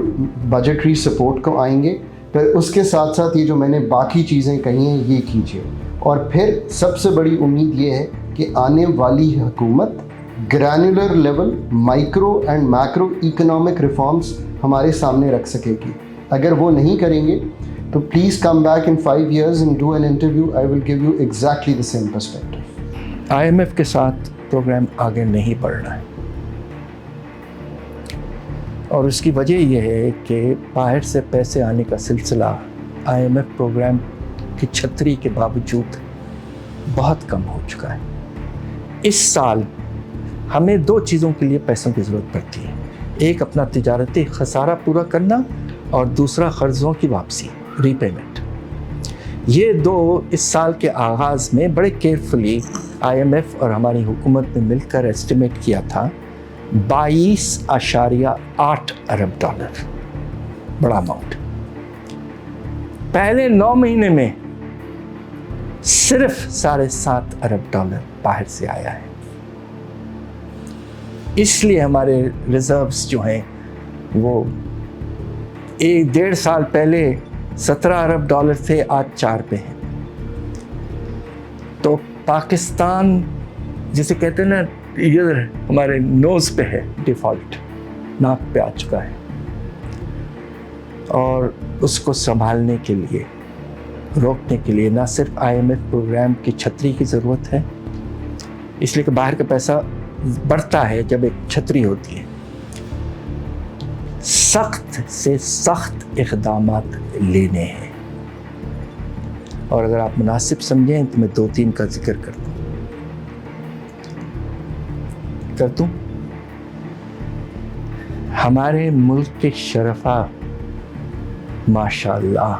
बजटरी सपोर्ट को आएंगे। पर उसके साथ साथ ये जो मैंने बाकी चीज़ें कही हैं ये कीजिए। और फिर सबसे बड़ी उम्मीद ये है कि आने वाली हुकूमत granular level micro and macro economic reforms हमारे सामने रख सकेगी। अगर वो नहीं करेंगे तो please come back in 5 years and do an interview, I will give you exactly the same perspective. IMF के साथ प्रोग्राम आगे नहीं बढ़ रहा है, और उसकी वजह यह है कि बाहर से पैसे आने का सिलसिला IMF प्रोग्राम की छतरी के बावजूद बहुत कम हो चुका है। इस साल हमें 2 चीज़ों के लिए पैसों की ज़रूरत पड़ती है, एक अपना तिजारती खसारा पूरा करना और दूसरा कर्ज़ों की वापसी, रीपेमेंट। ये 2 इस साल के आगाज़ में बड़े केयरफुली IMF और हमारी हुकूमत ने मिलकर एस्टिमेट किया था 22.8 अरब डॉलर, बड़ा अमाउंट। पहले 9 महीने में सिर्फ 7.5 अरब डॉलर बाहर से आया है। इसलिए हमारे रिजर्व्स जो हैं वो 1-1.5 साल पहले 17 अरब डॉलर थे, आज 4 पे हैं। तो पाकिस्तान जिसे कहते हैं ना, इधर हमारे नोज़ पे है, डिफ़ॉल्ट नाक पे आ चुका है, और उसको संभालने के लिए, रोकने के लिए ना सिर्फ IMF प्रोग्राम की छतरी की ज़रूरत है, इसलिए कि बाहर का पैसा बढ़ता है जब एक छतरी होती है, सख्त से सख्त इक़दामात लेने हैं। और अगर आप मुनासिब समझें तो मैं 2-3 का जिक्र कर दूं। हमारे मुल्क के शरफा माशाअल्लाह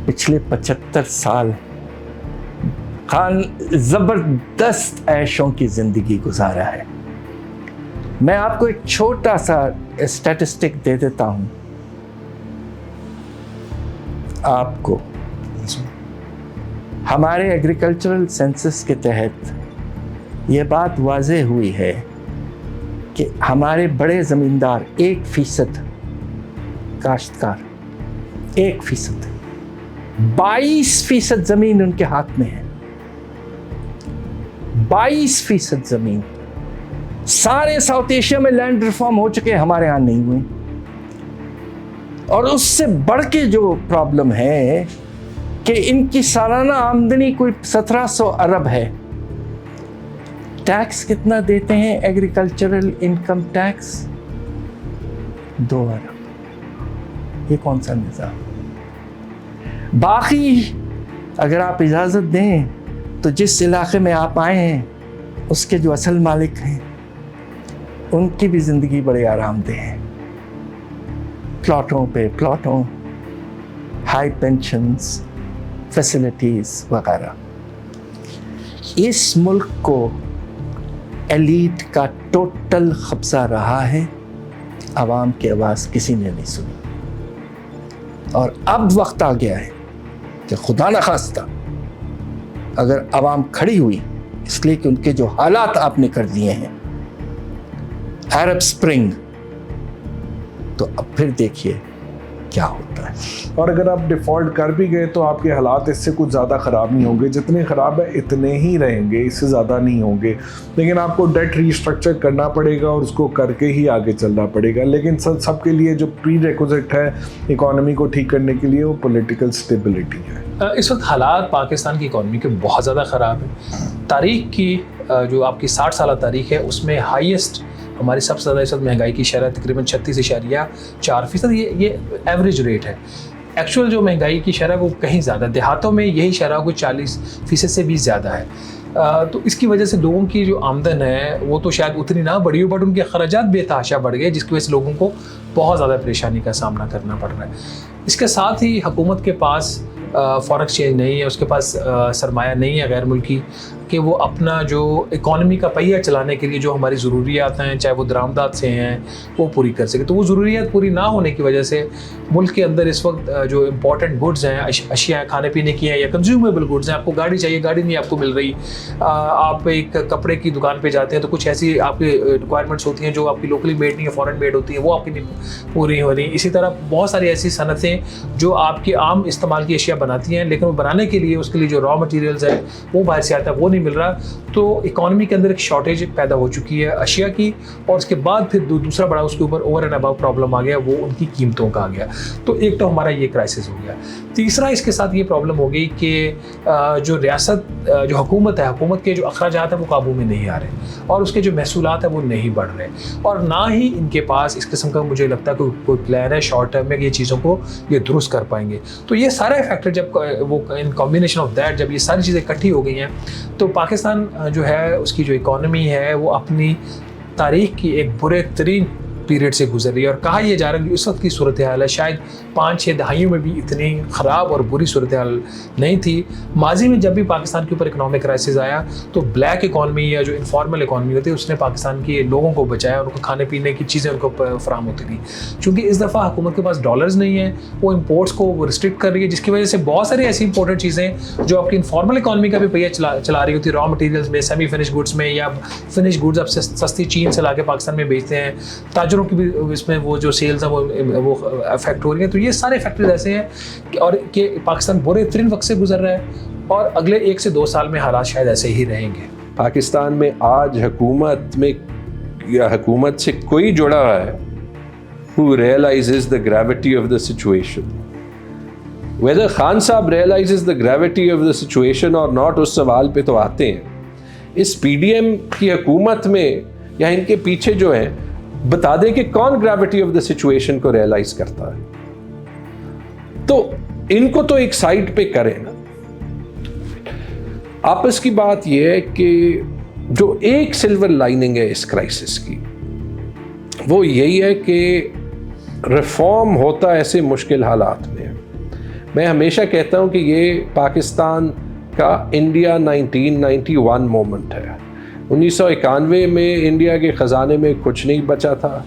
पिछले 75 साल खान ज़बरदस्त ऐशों की ज़िंदगी गुजारा है। मैं आपको एक छोटा सा स्टैटिस्टिक दे देता हूँ आपको। हमारे एग्रीकल्चरल सेंसस के तहत ये बात वाज़ेह हुई है कि हमारे बड़े ज़मींदार 1% काश्तकार 1%, 22% ज़मीन उनके हाथ में है, 22% ज़मीन। सारे साउथ एशिया में लैंड रिफॉर्म हो चुके, हमारे यहाँ नहीं हुए। और उससे बढ़ के जो प्रॉब्लम है कि इनकी सालाना आमदनी कोई 1700 अरब है। टैक्स कितना देते हैं एग्रीकल्चरल इनकम टैक्स? 2 अरब। ये कौन सा निज़ाम? बाकी अगर आप इजाज़त दें तो जिस इलाके में आप आए हैं उसके जो असल मालिक हैं उनकी भी ज़िंदगी बड़े आरामदेह है, प्लॉटों पे प्लॉटों, हाई पेंशन्स, फैसिलिटीज़ वगैरह। इस मुल्क को एलीट का टोटल कब्ज़ा रहा है, आवाम की आवाज़ किसी ने नहीं सुनी। और अब वक्त आ गया है कि खुदा न खास्ता अगर आवाम खड़ी हुई, इसलिए कि उनके जो हालात आपने कर दिए हैं, अरब स्प्रिंग, तो अब फिर देखिए क्या होता है। और अगर आप डिफ़ॉल्ट कर भी गए तो आपके हालात इससे कुछ ज़्यादा ख़राब नहीं होंगे, जितने ख़राब है इतने ही रहेंगे, इससे ज़्यादा नहीं होंगे। लेकिन आपको डेट रीस्ट्रक्चर करना पड़ेगा और उसको करके ही आगे चलना पड़ेगा। लेकिन सबके लिए जो प्री रिक्विजिट है इकॉनमी को ठीक करने के लिए वो पॉलिटिकल स्टेबिलिटी है। इस वक्त हालात पाकिस्तान की इकॉनमी के बहुत ज़्यादा ख़राब है। तारीख की जो आपकी 60 साल तारीख है उसमें हाईएस्ट हमारी सबसे ज़्यादा इस वक्त महंगाई की शरह तकरीबन 36.4%। ये एवरेज रेट है। एक्चुअल जो महंगाई की शरह वो कहीं ज़्यादा, देहातों में यही शरह को 40% से भी ज़्यादा है। तो इसकी वजह से लोगों की जो आमदन है वो तो शायद उतनी ना बढ़ी हो, बट उनके अखराजात बेतहाशा बढ़ गए, जिसकी वजह से लोगों को बहुत ज़्यादा परेशानी का सामना करना पड़ रहा है। इसके साथ ही हुकूमत के पास फॉरेन एक्सचेंज नहीं है, उसके पास सरमाया नहीं है गैर मुल्की, कि वो अपना जो इकॉनमी का पहिया चलाने के लिए जो हमारी ज़रूरियात हैं, चाहे वो दरामदात से हैं, वो पूरी कर सके। तो वो ज़रूरियात पूरी ना होने की वजह से मुल्क के अंदर इस वक्त जो इम्पॉर्टेंट गुड्स हैं, अशिया खाने पीने की हैं या कंज्यूमेबल गुड्स हैं, आपको गाड़ी चाहिए, गाड़ी नहीं आपको मिल रही। आप एक कपड़े की दुकान पे जाते हैं तो कुछ ऐसी आपकी रिक्वायरमेंट्स होती हैं जो आपकी लोकली मेड नहीं है, फॉरेन मेड होती हैं, वो आपकी नहीं पूरी हो रही। इसी तरह बहुत सारी ऐसी सनतें जो आपकी आम इस्तेमाल की अशिया बनाती हैं, लेकिन वो बनाने के लिए उसके लिए जो रॉ मटेरियल्स है वो बाहर से आता है, वो नहीं मिल रहा। तो इकॉनमी के अंदर एक शॉर्टेज पैदा हो चुकी है अशिया की, और उसके बाद फिर दूसरा बड़ा उसके ऊपर ओवर एंड अबव प्रॉब्लम आ गया, वो उनकी कीमतों का आ गया। तो एक तो हमारा ये क्राइसिस हो गया। तीसरा इसके साथ ये प्रॉब्लम हो गई कि जो रियासत जो हुकूमत है, हुकूमत के जो अखराजात हैं वो काबू में नहीं आ रहे, और उसके जो महसूलात हैं वो नहीं बढ़ रहे, और ना ही इनके पास इस किस्म का मुझे लगता है कोई प्लान है शॉर्ट टर्म में कि ये चीज़ों को ये दुरुस्त कर पाएंगे। तो ये सारे फैक्टर जब वो इन कॉम्बिनेशन ऑफ दैट, जब ये सारी चीज़ें इकट्ठी हो गई हैं, तो پاکستان جو ہے اس کی جو اکانومی ہے وہ اپنی تاریخ کی ایک برے ترین پیریڈ سے گزر رہی ہے، اور کہا یہ جا رہا ہے کہ اس وقت کی صورتحال ہے شاید 5-6 دہائیوں میں بھی اتنی خراب اور بری صورتحال نہیں تھی۔ ماضی میں جب بھی پاکستان کے اوپر اکنامک کرائسس آیا تو بلیک اکانومی یا جو انفارمل اکانومی ہوتی ہے اس نے پاکستان کے لوگوں کو بچایا، ان کو کھانے پینے کی چیزیں ان کو فراہم ہوتی تھی۔ چونکہ اس دفعہ حکومت کے پاس ڈالرز نہیں ہیں، وہ امپورٹس کو وہ ریسٹرکٹ کر رہی ہے، جس کی وجہ سے بہت ساری ایسی امپورٹنٹ چیزیں جو آپ کی انفارمل اکانومی کا بھی پہیہ چلا رہی ہوتی ہے، را مٹیریلز میں، سیمی فنش گڈس میں، یا فنش گڈس اب سستی چین سے لا کے پاکستان میں بیچتے ہیں، تاجروں کی بھی اس میں وہ جو سیلز ہیں وہ افیکٹ ہو رہی ہیں۔ تو یہ سارے فیکٹرز ایسے ہیں اور کہ پاکستان برے ترین وقت سے گزر رہا ہے، اور اگلے 1 سے 2 سال میں حالات شاید ایسے ہی رہیں گے۔ پاکستان میں آج حکومت میں یا حکومت سے کوئی جڑا ہے who realizes the gravity of the situation. Whether Khan صاحب realizes the gravity of the situation or not اس سوال پہ تو آتے ہیں۔ اس پی ڈی ایم کی حکومت میں یا ان کے پیچھے جو ہیں بتا دیں کہ کون گریوٹی آف دا سچویشن کو ریئلائز کرتا ہے، تو ان کو تو ایک سائڈ پہ کریں نا۔ آپس کی بات یہ ہے کہ جو ایک سلور لائننگ ہے اس کرائسس کی وہ یہی ہے کہ ریفارم ہوتا ایسے مشکل حالات میں۔ میں ہمیشہ کہتا ہوں کہ یہ پاکستان کا انڈیا 1991 مومنٹ ہے۔ 1991 میں انڈیا کے خزانے میں کچھ نہیں بچا تھا،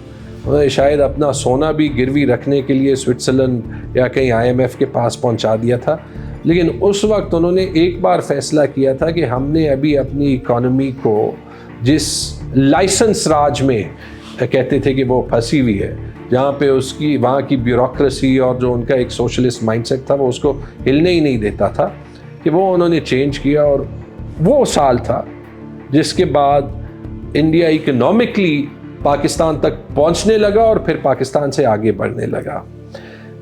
انہوں نے شاید اپنا سونا بھی گروی رکھنے کے لیے سوئٹزرلینڈ یا کہیں IMF کے پاس پہنچا دیا تھا، لیکن اس وقت انہوں نے ایک بار فیصلہ کیا تھا کہ ہم نے ابھی اپنی اکانومی کو جس لائسنس راج میں کہتے تھے کہ وہ پھنسی ہوئی ہے، جہاں پہ اس کی وہاں کی بیوروکریسی اور جو ان کا ایک سوشلسٹ مائنڈ سیٹ تھا وہ اس کو ہلنے ہی نہیں دیتا تھا، کہ وہ انہوں نے چینج کیا، اور وہ سال تھا جس کے بعد انڈیا اکنامکلی پاکستان تک پہنچنے لگا اور پھر پاکستان سے آگے بڑھنے لگا۔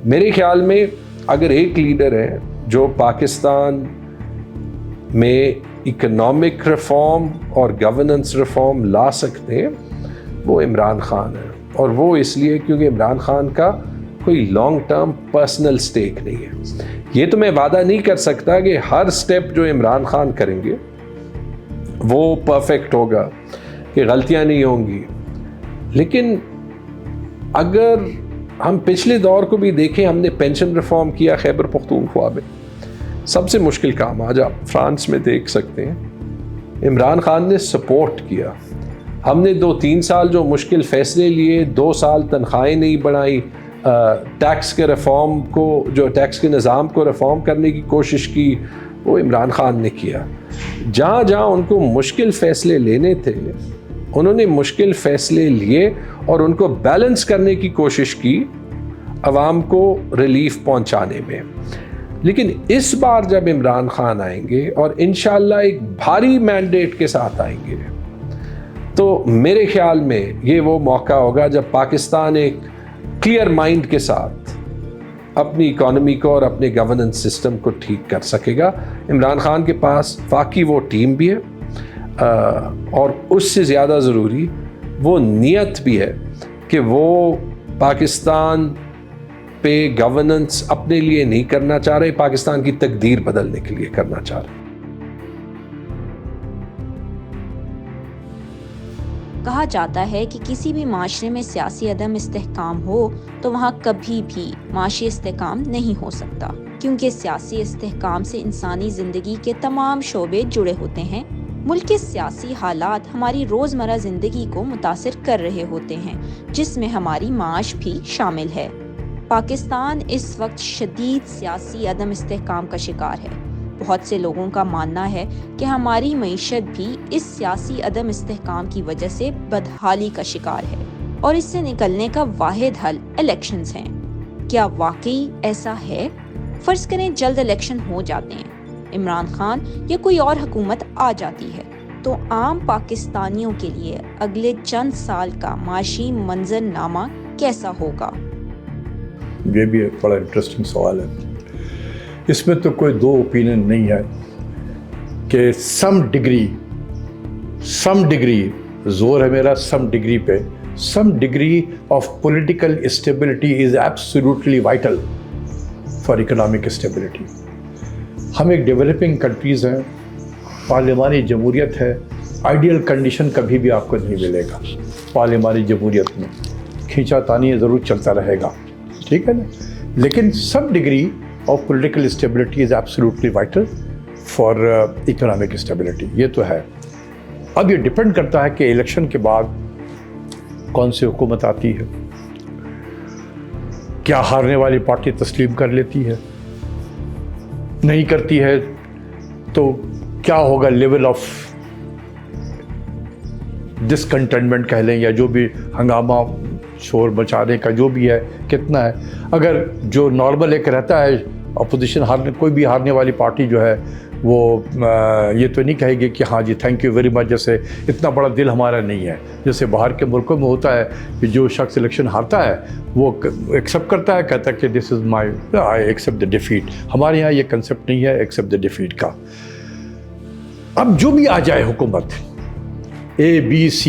میرے خیال میں اگر ایک لیڈر ہے جو پاکستان میں اکنامک ریفارم اور گورننس ریفارم لا سکتے ہیں وہ عمران خان ہے، اور وہ اس لیے کیونکہ عمران خان کا کوئی لانگ ٹرم پرسنل سٹیک نہیں ہے۔ یہ تو میں وعدہ نہیں کر سکتا کہ ہر سٹیپ جو عمران خان کریں گے وہ پرفیکٹ ہوگا، کہ غلطیاں نہیں ہوں گی، لیکن اگر ہم پچھلے دور کو بھی دیکھیں، ہم نے پینشن ریفارم کیا خیبر پختونخوا میں، سب سے مشکل کام آج آپ فرانس میں دیکھ سکتے ہیں، عمران خان نے سپورٹ کیا۔ ہم نے 2-3 سال جو مشکل فیصلے لیے، 2 سال تنخواہیں نہیں بڑھائی، ٹیکس کے ریفارم کو جو ٹیکس کے نظام کو ریفارم کرنے کی کوشش کی، وہ عمران خان نے کیا۔ جہاں جہاں ان کو مشکل فیصلے لینے تھے انہوں نے مشکل فیصلے لیے اور ان کو بیلنس کرنے کی کوشش کی عوام کو ریلیف پہنچانے میں۔ لیکن اس بار جب عمران خان آئیں گے اور انشاءاللہ ایک بھاری مینڈیٹ کے ساتھ آئیں گے تو میرے خیال میں یہ وہ موقع ہوگا جب پاکستان ایک کلیئر مائنڈ کے ساتھ اپنی اکانومی کو اور اپنے گورننس سسٹم کو ٹھیک کر سکے گا۔ عمران خان کے پاس واقعی وہ ٹیم بھی ہے اور اس سے زیادہ ضروری وہ نیت بھی ہے کہ وہ پاکستان پہ گورننس اپنے لیے نہیں کرنا چاہ رہے، پاکستان کی تقدیر بدلنے کے لیے کرنا چاہ رہے۔ کہا جاتا ہے کہ کسی بھی معاشرے میں سیاسی عدم استحکام ہو تو وہاں کبھی بھی معاشی استحکام نہیں ہو سکتا، کیونکہ سیاسی استحکام سے انسانی زندگی کے تمام شعبے جڑے ہوتے ہیں۔ ملک کے سیاسی حالات ہماری روزمرہ زندگی کو متاثر کر رہے ہوتے ہیں، جس میں ہماری معاش بھی شامل ہے۔ پاکستان اس وقت شدید سیاسی عدم استحکام کا شکار ہے۔ بہت سے لوگوں کا ماننا ہے کہ ہماری معیشت بھی اس سیاسی عدم استحکام کی وجہ سے بدحالی کا شکار ہے، اور اس سے نکلنے کا واحد حل الیکشنز ہیں۔ کیا واقعی ایسا ہے؟ فرض کریں جلد الیکشن ہو جاتے ہیں، عمران خان یا کوئی اور حکومت آ جاتی ہے، تو عام پاکستانیوں کے لیے اگلے چند سال کا معاشی منظر نامہ کیسا ہوگا؟ یہ بھی ایک بڑا انٹرسٹنگ سوال ہے۔ اس میں تو کوئی دو اوپینین نہیں ہے کہ سم ڈگری زور ہے میرا سم ڈگری پہ، some degree of political stability is absolutely vital for economic stability. ہم ایک ڈیولپنگ کنٹریز ہیں، पार्लिमानी जमहूरियत है, आइडियल कंडीशन कभी भी आपको नहीं मिलेगा। पार्लिमानी जमहूरियत में खींचातानी ज़रूर चलता रहेगा, ठीक है ना, लेकिन some degree of political stability is absolutely vital for economic stability, ये तो है। अब ये डिपेंड करता है कि इलेक्शन के बाद कौन सी हुकूमत आती है, क्या हारने वाली पार्टी तस्लीम कर लेती है, नहीं करती है तो क्या होगा लेवल ऑफ डिसकंटेंटमेंट कह लें, या जो भी हंगामा शोर मचाने का जो भी है कितना है। अगर जो नॉर्मल एक रहता है अपोजिशन हारने, कोई भी हारने वाली पार्टी जो है वो ये तो नहीं कहेगी कि हाँ जी थैंक यू वेरी मच, जैसे इतना बड़ा दिल हमारा नहीं है। जैसे बाहर के मुल्कों में होता है कि जो शख्स इलेक्शन हारता है वो एक्सेप्ट करता है, कहता है कि this is my, I accept the defeat. हमारे यहाँ ये कंसेप्ट नहीं है एक्सेप्ट द डिफीट का। अब जो भी आ जाए हुकूमत, ABC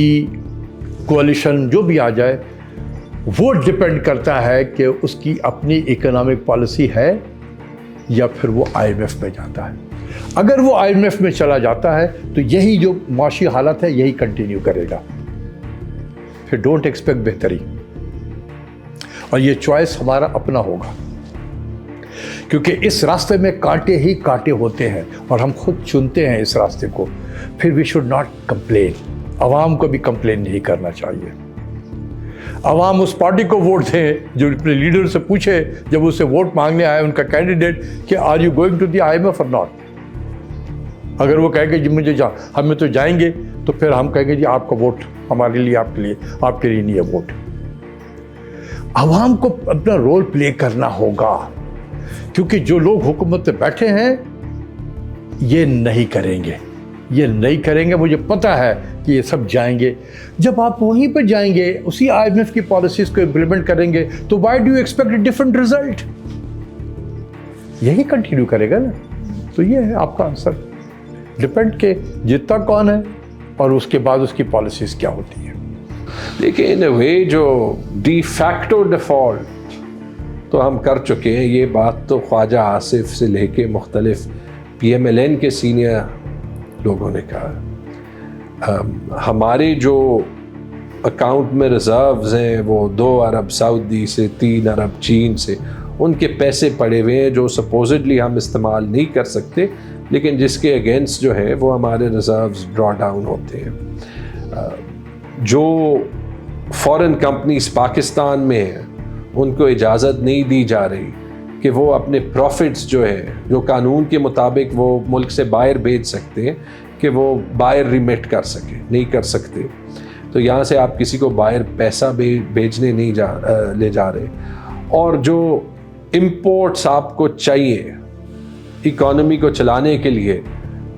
कोalition जो भी आ जाए, वो डिपेंड करता है कि उसकी अपनी इकोनॉमिक पॉलिसी है या फिर वो IMF में जाता है। अगर वो IMF में चला जाता है तो यही जो माशी हालत है यही कंटिन्यू करेगा, फिर डोंट एक्सपेक्ट बेहतरी। और ये चॉइस हमारा अपना होगा, क्योंकि इस रास्ते में कांटे ही कांटे होते हैं और हम खुद चुनते हैं इस रास्ते को। फिर वी शुड नॉट कंप्लेन, आवाम को भी कंप्लेन नहीं करना चाहिए। आवाम उस पार्टी को वोट दें जो अपने लीडर से पूछे जब उसे वोट मांगने आए उनका कैंडिडेट कि are you going to the IMF or not. अगर वो कहेंगे जी मुझे हमें तो जाएंगे, तो फिर हम कहेंगे जी आपका वोट हमारे लिए, आपके लिए नहीं है वोट। आवाम को अपना रोल प्ले करना होगा, क्योंकि जो लोग हुकूमत में बैठे हैं ये नहीं करेंगे, मुझे पता है कि ये सब जाएंगे। जब आप वहीं पर जाएंगे, उसी IMF की पॉलिसीज को इम्प्लीमेंट करेंगे, तो why do you expect a different result? यही कंटिन्यू करेगा ना। तो ये है आपका आंसर, डिपेंड के जीतता कौन है और उसके बाद उसकी पॉलिसीज क्या होती है। देखिए इन वे जो डी फैक्टो डिफ़ॉल्ट तो हम कर चुके हैं, ये बात तो ख्वाजा आसिफ से लेके मुख्तलिफ PMLN के सीनियर लोगों ने कहा। हमारे जो अकाउंट में रिजर्व्स हैं वो 2 अरब सऊदी से, 3 अरब चीन से, उनके पैसे पड़े हुए हैं जो सपोजिडली हम इस्तेमाल नहीं कर सकते, लेकिन जिसके अगेंस्ट जो है वो हमारे रिजर्व्स ड्रॉ डाउन होते हैं। जो फॉरेन कंपनीज पाकिस्तान में हैं उनको इजाज़त नहीं दी जा रही कि वो अपने प्रॉफिट्स जो है, जो कानून के मुताबिक वो मुल्क से बाहर भेज सकते हैं, कि वो बाहर रिमिट कर सके, नहीं कर सकते। तो यहाँ से आप किसी को बाहर पैसा भेजने नहीं ले जा रहे। और जो इंपोर्ट्स आपको चाहिए इकॉनमी को चलाने के लिए,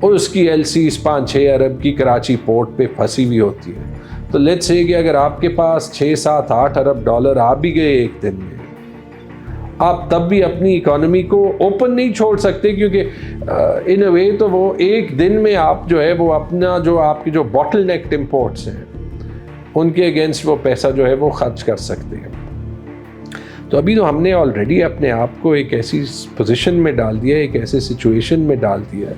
और उसकी LCs 5-6 अरब की कराची पोर्ट पे फंसी हुई होती है। तो लेट्स से कि अगर आपके पास 6-7-8 अरब डॉलर आ भी गए एक दिन में, आप तब भी अपनी इकोनॉमी को ओपन नहीं छोड़ सकते, क्योंकि इन अ वे तो वो एक दिन में आप जो है वो अपना जो आपकी जो बॉटल नेक इंपोर्ट्स हैं उनके अगेंस्ट वो पैसा जो है वो खर्च कर सकते हैं। तो अभी तो हमने ऑलरेडी अपने आप को एक ऐसी पोजीशन में डाल दिया है, एक ऐसे सिचुएशन में डाल दिया है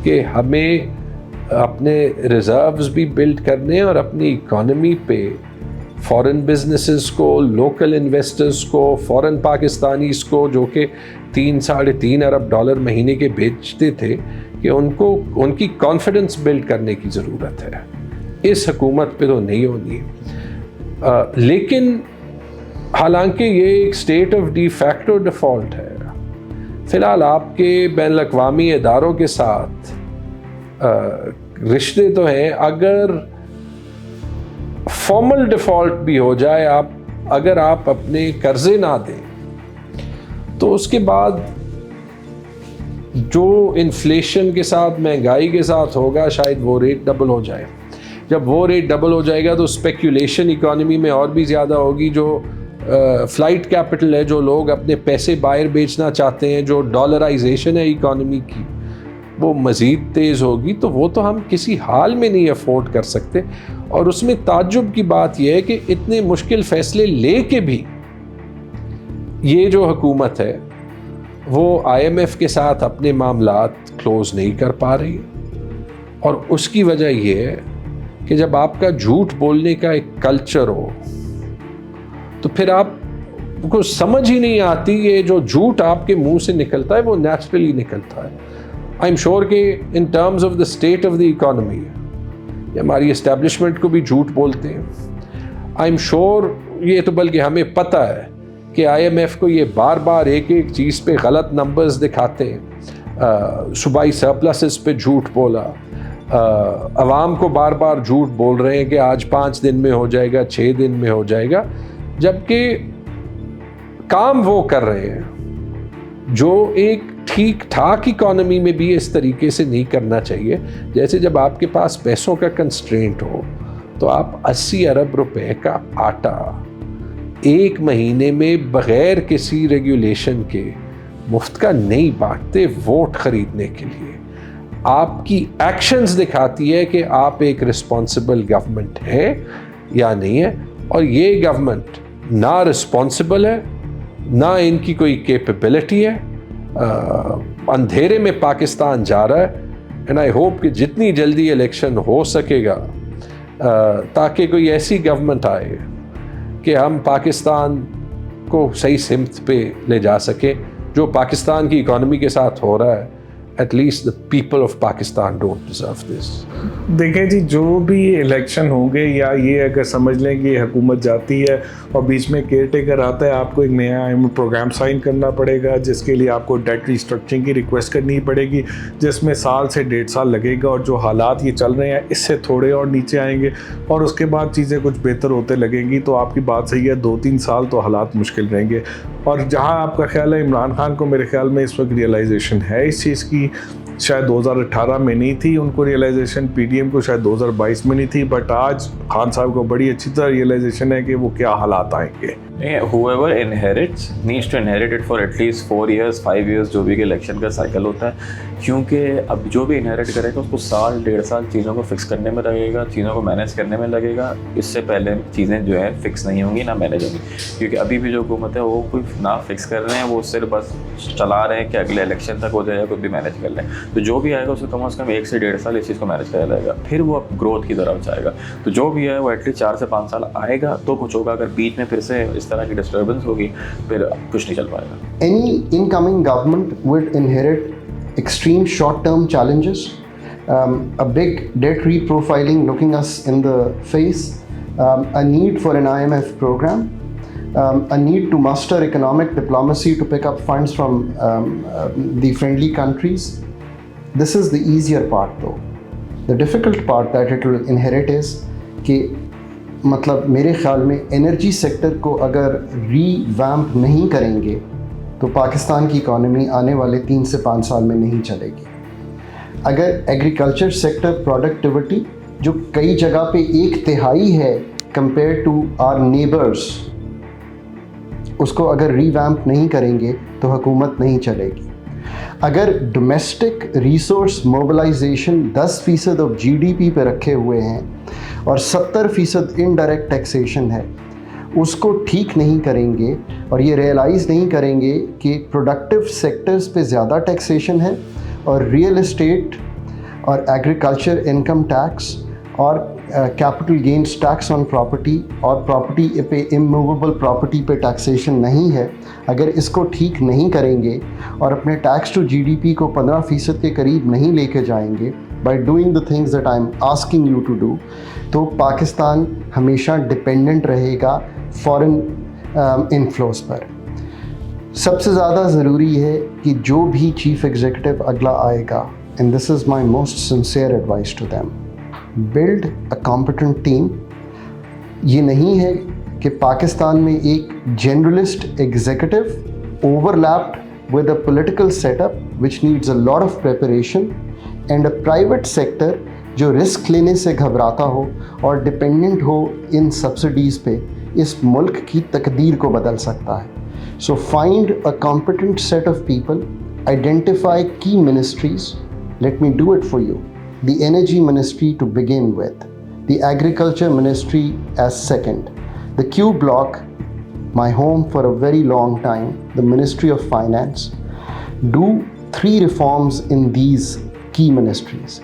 कि हमें अपने रिजर्व्स भी बिल्ड करने और अपनी इकोनॉमी पे फॉरेन बिजनेसेस को, लोकल इन्वेस्टर्स को, फॉरेन पाकिस्तानीज़ को जो कि 3-3.5 अरब डॉलर महीने के बेचते थे, कि उनको उनकी कॉन्फिडेंस बिल्ड करने की ज़रूरत है। इस हुकूमत पे तो नहीं होनी है। लेकिन हालांकि ये एक state of de facto default है। फ़िलहाल आपके बैनुल अक़वामी इदारों के साथ रिश्ते तो हैं, अगर फॉर्मल डिफ़ॉल्ट भी हो जाए, अगर आप अपने कर्जे ना दें, तो उसके बाद जो इन्फ्लेशन के साथ, महंगाई के साथ होगा, शायद वो रेट डबल हो जाए। जब वो रेट डबल हो जाएगा तो स्पेक्यूलेशन इकॉनमी में और भी ज़्यादा होगी। जो फ्लाइट कैपिटल है, जो लोग अपने पैसे बाहर बेचना चाहते हैं, जो डॉलराइजेशन है इकॉनमी की, वो मज़ीद तेज़ होगी। तो वो तो हम किसी हाल में नहीं अफोर्ड कर सकते। और उसमें ताज्जुब की बात यह है कि इतने मुश्किल फ़ैसले ले के भी ये जो हुकूमत है वो IMF के साथ अपने मामलात क्लोज़ नहीं कर पा रही। اور اس کی وجہ یہ ہے کہ جب آپ کا جھوٹ بولنے کا ایک کلچر ہو تو پھر آپ کو سمجھ ہی نہیں آتی یہ جو جھوٹ آپ کے منہ سے نکلتا ہے وہ نیچرلی نکلتا ہے. آئی ایم شیور کہ in terms of the state of the economy ہماری اسٹیبلشمنٹ کو بھی جھوٹ بولتے ہیں. آئی ایم شیور یہ تو بلکہ ہمیں پتہ ہے کہ آئی ایم ایف کو یہ بار بار ایک ایک چیز پہ غلط نمبرز دکھاتے ہیں. صوبائی سرپلسز پہ جھوٹ بولا, عوام کو بار بار جھوٹ بول رہے ہیں کہ آج 5 دن میں ہو جائے گا, 6 دن میں ہو جائے گا, جبکہ کام وہ کر رہے ہیں جو ایک ٹھیک ٹھاک اکانومی میں بھی اس طریقے سے نہیں کرنا چاہیے. جیسے جب آپ کے پاس پیسوں کا کنسٹرینٹ ہو تو آپ 80 ارب روپے کا آٹا ایک مہینے میں بغیر کسی ریگولیشن کے مفت کا نہیں بانٹتے ووٹ خریدنے کے لیے. آپ کی ایکشنز دکھاتی ہے کہ آپ ایک رسپانسبل گورنمنٹ ہے یا نہیں ہے, اور یہ گورنمنٹ نہ رسپانسبل ہے نہ ان کی کوئی کیپیبلٹی ہے. اندھیرے میں پاکستان جا رہا ہے, اینڈ آئی ہوپ کہ جتنی جلدی الیکشن ہو سکے گا تاکہ کوئی ایسی گورنمنٹ آئے کہ ہم پاکستان کو صحیح سمت پہ لے جا سکیں. جو پاکستان کی اکانومی کے ساتھ ہو رہا ہے, at least the people of Pakistan don't deserve this. دیکھیں جی, جو بھی الیکشن ہوں گے یا یہ اگر سمجھ لیں کہ یہ حکومت جاتی ہے اور بیچ میں کیئر ٹیکر آتا ہے, آپ کو ایک نیا پروگرام سائن کرنا پڑے گا جس کے لیے آپ کو ڈیٹ ریسٹرکچرنگ کی ریکویسٹ کرنی پڑے گی, جس میں 1 سال سے 1.5 سال لگے گا, اور جو حالات یہ چل رہے ہیں اس سے تھوڑے اور نیچے آئیں گے, اور اس کے بعد چیزیں کچھ بہتر ہوتے لگیں گی. تو آپ کی بات صحیح ہے, 2-3 سال تو حالات مشکل رہیں گے. اور جہاں آپ کا خیال ہے عمران خان کو میرے خیال میں اس وقت ریئلائزیشن ہے اس چیز کی, شاید 2018 میں نہیں تھی ان کو ریئلائزیشن, پی ڈی ایم کو شاید 2022 میں نہیں تھی, بٹ آج خان صاحب کو بڑی اچھی طرح ریئلائزیشن ہے کہ وہ کیا حالات آئیں گے. whoever inherits needs to inherit it for at least 4 years 5 years جو بھی کہ الیکشن کا سائیکل ہوتا ہے, کیونکہ اب جو بھی انہیریٹ کرے گا اس کو 1.5 سال چیزوں کو فکس کرنے میں لگے گا, چیزوں کو مینیج کرنے میں لگے گا. اس سے پہلے چیزیں جو ہے فکس نہیں ہوں گی نہ مینیج ہوں گی, کیونکہ ابھی بھی جو حکومت ہے وہ کوئی نہ فکس کر رہے ہیں, وہ صرف بس چلا رہے ہیں کہ اگلے الیکشن تک ہو جائے گا, کچھ بھی مینیج کر لیں. تو جو بھی آئے گا اس کو کم از کم 1 سے 1.5 سال اس چیز کو مینیج کرا جائے گا, پھر وہ گروتھ کی طرف جائے گا. تو جو بھی ہے وہ ایٹ لیسٹ 4 سے 5 سال آئے گا تو کچھ ہوگا. اگر بیچ میں پھر سے اس طرح کی ڈسٹربنس ہوگی پھر کچھ نہیں چل پائے گا. Any incoming government would inherit extreme short-term challenges, a big debt reprofiling looking us in the face, a need for an IMF program, a need to muster economic diplomacy to pick up funds from the friendly countries. This is the easier part though. The difficult part that it will inherit is کہ مطلب میرے خیال میں energy sector کو اگر ری ویمپ نہیں کریں گے تو پاکستان کی اکانومی آنے والے 3 سے 5 سال میں نہیں چلے گی. اگر ایگریکلچر سیکٹر پروڈکٹیوٹی جو کئی جگہ پہ 1/3 ہے کمپیئر ٹو آر نیبرس, اس کو اگر ری ویمپ نہیں کریں گے تو حکومت نہیں چلے گی. اگر domestic resource mobilisation 10% of GDP پہ رکھے ہوئے ہیں اور 70% انڈائریکٹ ٹیکسیشن ہے, اس کو ٹھیک نہیں کریں گے اور یہ ریئلائز نہیں کریں گے کہ پروڈکٹیو سیکٹرز پہ زیادہ ٹیکسیشن ہے, اور ریئل اسٹیٹ اور ایگریکلچر انکم ٹیکس اور کیپٹل گینز ٹیکس آن پراپرٹی اور پراپرٹی پہ اموویبل پراپرٹی پہ ٹیکسیشن نہیں ہے. اگر اس کو ٹھیک نہیں کریں گے اور اپنے ٹیکس ٹو GDP کو 15% کے قریب نہیں لے کے جائیں گے by doing the things that I am asking you to do, تو پاکستان ہمیشہ ڈپینڈنٹ رہے گا فارن انفلوز پر. سب سے زیادہ ضروری ہے کہ جو بھی چیف ایگزیکٹو اگلا آئے گا, and this is my most sincere advice to them, build a competent team. یہ نہیں ہے کہ پاکستان میں ایک generalist executive overlapped with a political set up which needs a lot of preparation, and a private sector جو risk لینے سے گھبراتا ہو اور ڈپینڈنٹ ہو ان سبسڈیز پہ, اس ملک کی تقدیر کو بدل سکتا ہے. So find a competent set of people, identify key ministries. Let me do it for you. The Energy Ministry to begin with, the Agriculture Ministry as second, the Q Block, my home for a very long time, the Ministry of Finance. Do 3 reforms in these key ministries.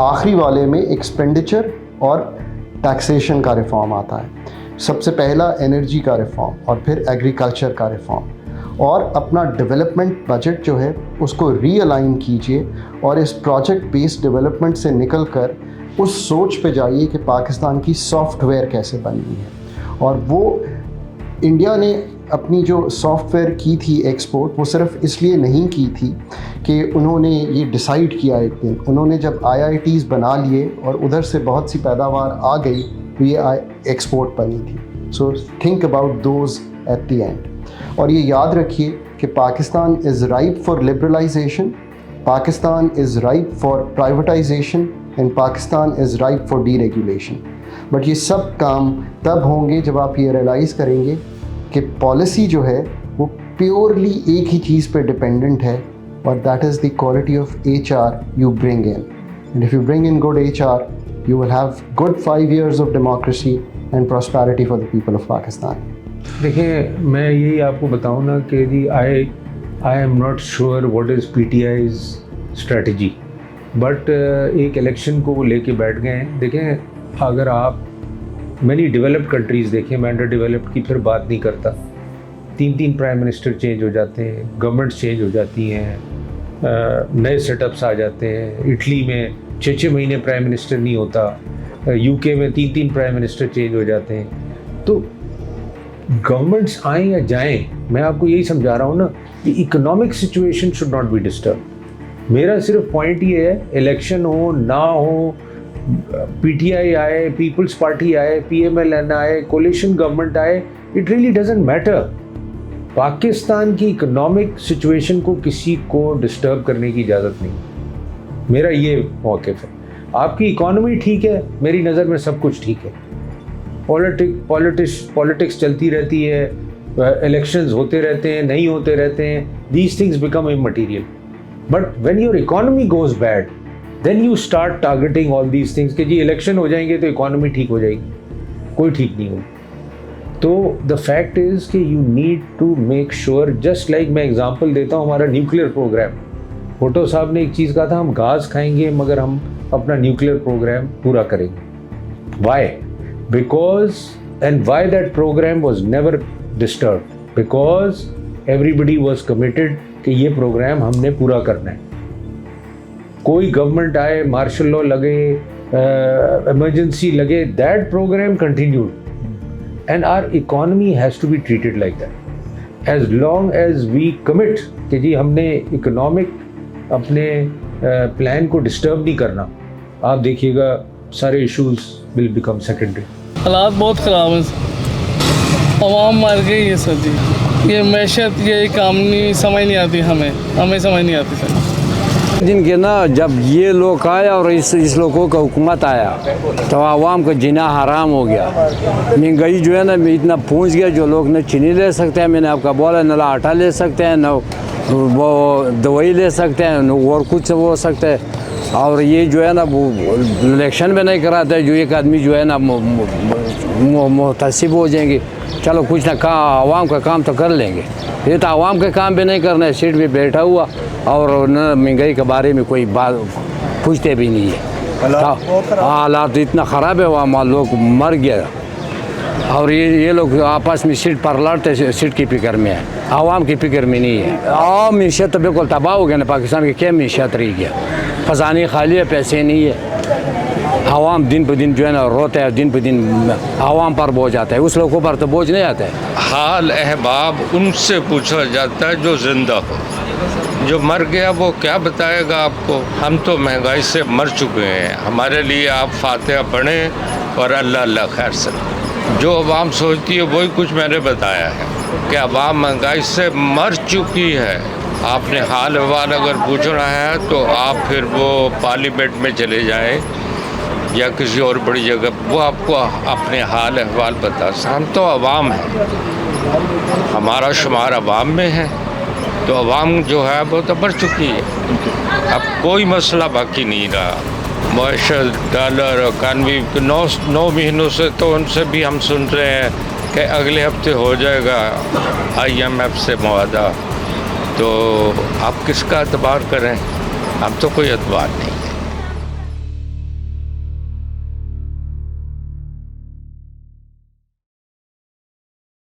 آخری والے میں expenditure اور taxation کا reform آتا ہے. سب سے پہلا energy کا ریفارم اور پھر ایگریکلچر کا ریفارم, اور اپنا ڈیولپمنٹ بجٹ جو ہے اس کو ری الائن کیجئے اور اس پروجیکٹ بیسڈ ڈیولپمنٹ سے نکل کر اس سوچ پہ جائیے کہ پاکستان کی سافٹ ویئر کیسے بننی ہے. اور وہ انڈیا نے اپنی جو سافٹ ویئر کی تھی ایکسپورٹ, وہ صرف اس لیے نہیں کی تھی کہ انہوں نے یہ ڈیسائیڈ کیا ایک دن. انہوں نے جب IITs بنا لیے اور ادھر سے بہت سی پیداوار آ گئی تو یہ ایکسپورٹ بنی تھی. So think about those at the end. اور یہ یاد رکھیے کہ Pakistan is ripe for liberalisation, Pakistan is ripe for privatisation and Pakistan is ripe for deregulation. But یہ سب کام تب ہوں گے جب آپ یہ ریئلائز کریں گے کہ پالیسی جو ہے وہ پیورلی ایک ہی چیز پہ ڈپینڈنٹ ہے, اور that is the quality of HR you bring in. And if you bring in good HR, you will have good 5 years of democracy and prosperity for the people of Pakistan. دیکھیں میں یہی آپ کو بتاؤں نا کہ جی I am not sure what is PTI's strategy, but ایک الیکشن کو وہ لے کے بیٹھ گئے ہیں. دیکھیں اگر آپ مینی ڈیولپڈ کنٹریز دیکھیں, میں انڈر ڈیولپڈ کی پھر بات نہیں کرتا, 3 پرائم منسٹر چینج ہو جاتے ہیں, گورنمنٹس چینج ہو جاتی ہیں, نئے سیٹ اپس آ جاتے ہیں. اٹلی میں 6 مہینے پرائم منسٹر نہیں ہوتا, UK میں 3 پرائم منسٹر چینج ہو جاتے ہیں. تو گورنمنٹس آئیں یا جائیں, میں آپ کو یہی سمجھا رہا ہوں نا کہ economic situation should not be disturb. میرا صرف پوائنٹ یہ ہے, الیکشن ہو نہ ہو, PTI آئے, پیپلز پارٹی آئے, PMLN آئے, کولیشن گورنمنٹ آئے, it really doesn't matter. Pakistan کی اکنامک سچویشن کو کسی کو ڈسٹرب کرنے کی اجازت نہیں. میرا یہ موقف ہے. آپ کی اکانومی ٹھیک ہے, میری نظر میں سب کچھ ٹھیک ہے. پالیٹکس چلتی رہتی ہے, الیکشنز ہوتے رہتے ہیں, نہیں ہوتے رہتے ہیں, these things become immaterial. But when your economy goes bad then you start targeting all these things کہ جی الیکشن ہو جائیں گے تو اکانومی ٹھیک ہو جائے گی. کوئی ٹھیک نہیں ہوگی. تو دا فیکٹ از کہ you need to make sure, just like میں ایگزامپل دیتا ہوں ہمارا نیوکلیئر پروگرام. بھٹو صاحب نے ایک چیز کہا تھا, ہم گھاس کھائیں گے مگر ہم اپنا نیوکلیئر پروگرام پورا کریں گے. Why? Because and why that programme was never disturb, because everybody was committed کہ یہ پروگرام ہم نے پورا کرنا ہے. کوئی گورنمنٹ آئے, مارشل لا لگے, ایمرجنسی لگے, that programme continued. And our economy has to be treated like that. As long as we commit کہ جی ہم نے اکنامک اپنے پلان کو ڈسٹرب نہیں کرنا, آپ دیکھیے گا سارے ایشوز ول بیکم سیکنڈری. حالات بہت خراب ہیں, عوام مر گئی ہے سر جی. یہ معیشت, یہ کام نہیں, سمجھ نہیں آتی ہمیں سمجھ نہیں آتی سر. دن کے نا جب یہ لوگ آیا اور اس لوگوں کا حکومت آیا تو عوام کا جینا حرام ہو گیا. مہنگائی جو ہے نا اتنا پہنچ گیا, جو لوگ نہ چینی لے سکتے ہیں, میں نے آپ کا بولا, نہ آٹا لے سکتے ہیں, نہ وہ دوائی لے سکتے ہیں, نہ اور کچھ وہ ہو سکتا ہے. اور یہ جو ہے نا وہ الیکشن میں نہیں کراتا ہے, جو ایک آدمی جو ہے نا محتسب ہو جائیں گے, چلو کچھ نہ عوام کا کام تو کر لیں گے. یہ تو عوام کا کام بھی نہیں کرنا ہے, سیٹ پہ بیٹھا ہوا, اور نہ مہنگائی کے بارے میں کوئی بات پوچھتے بھی نہیں ہے. حالات اتنا خراب ہے, وہاں لوگ مر گیا, اور یہ لوگ آپس میں سیٹ پر لڑتے, سیٹ کی فکر میں ہے, عوام کی فکر میں نہیں ہے. عوام معیشت تو بالکل تباہ ہو گیا نا. پاکستان کی کیا معیشت رہی گیا, خزانے خالی ہے, پیسے نہیں ہے. عوام دن پہ دن جو ہے نا روتا ہے, دن پہ دن عوام پر بوجھ آتا ہے, اس لوگوں پر تو بوجھ نہیں آتا ہے. حال احباب ان سے پوچھا جاتا ہے جو زندہ ہو, جو مر گیا وہ کیا بتائے گا آپ کو. ہم تو مہنگائی سے مر چکے ہیں. ہمارے لیے آپ فاتحہ پڑھیں اور اللہ خیر سے. جو عوام سوچتی ہے وہی کچھ میں نے بتایا ہے کہ عوام مہنگائی سے مر چکی ہے. آپ نے حال احوال اگر پوچھنا ہے تو آپ پھر وہ پارلیمنٹ میں چلے جائیں یا کسی اور بڑی جگہ, وہ آپ کو اپنے حال احوال بتا. ہم تو عوام ہیں, ہمارا شمار عوام میں ہے, تو عوام جو ہے وہ تو مر چکی ہے. اب کوئی مسئلہ باقی نہیں رہا. معیشت, ڈالر, اکانومی 9 مہینوں سے تو ان سے بھی ہم سن رہے ہیں کہ اگلے ہفتے ہو جائے گا IMF سے معاہدہ. تو آپ کس کا اعتبار کریں, اب تو کوئی اعتبار نہیں.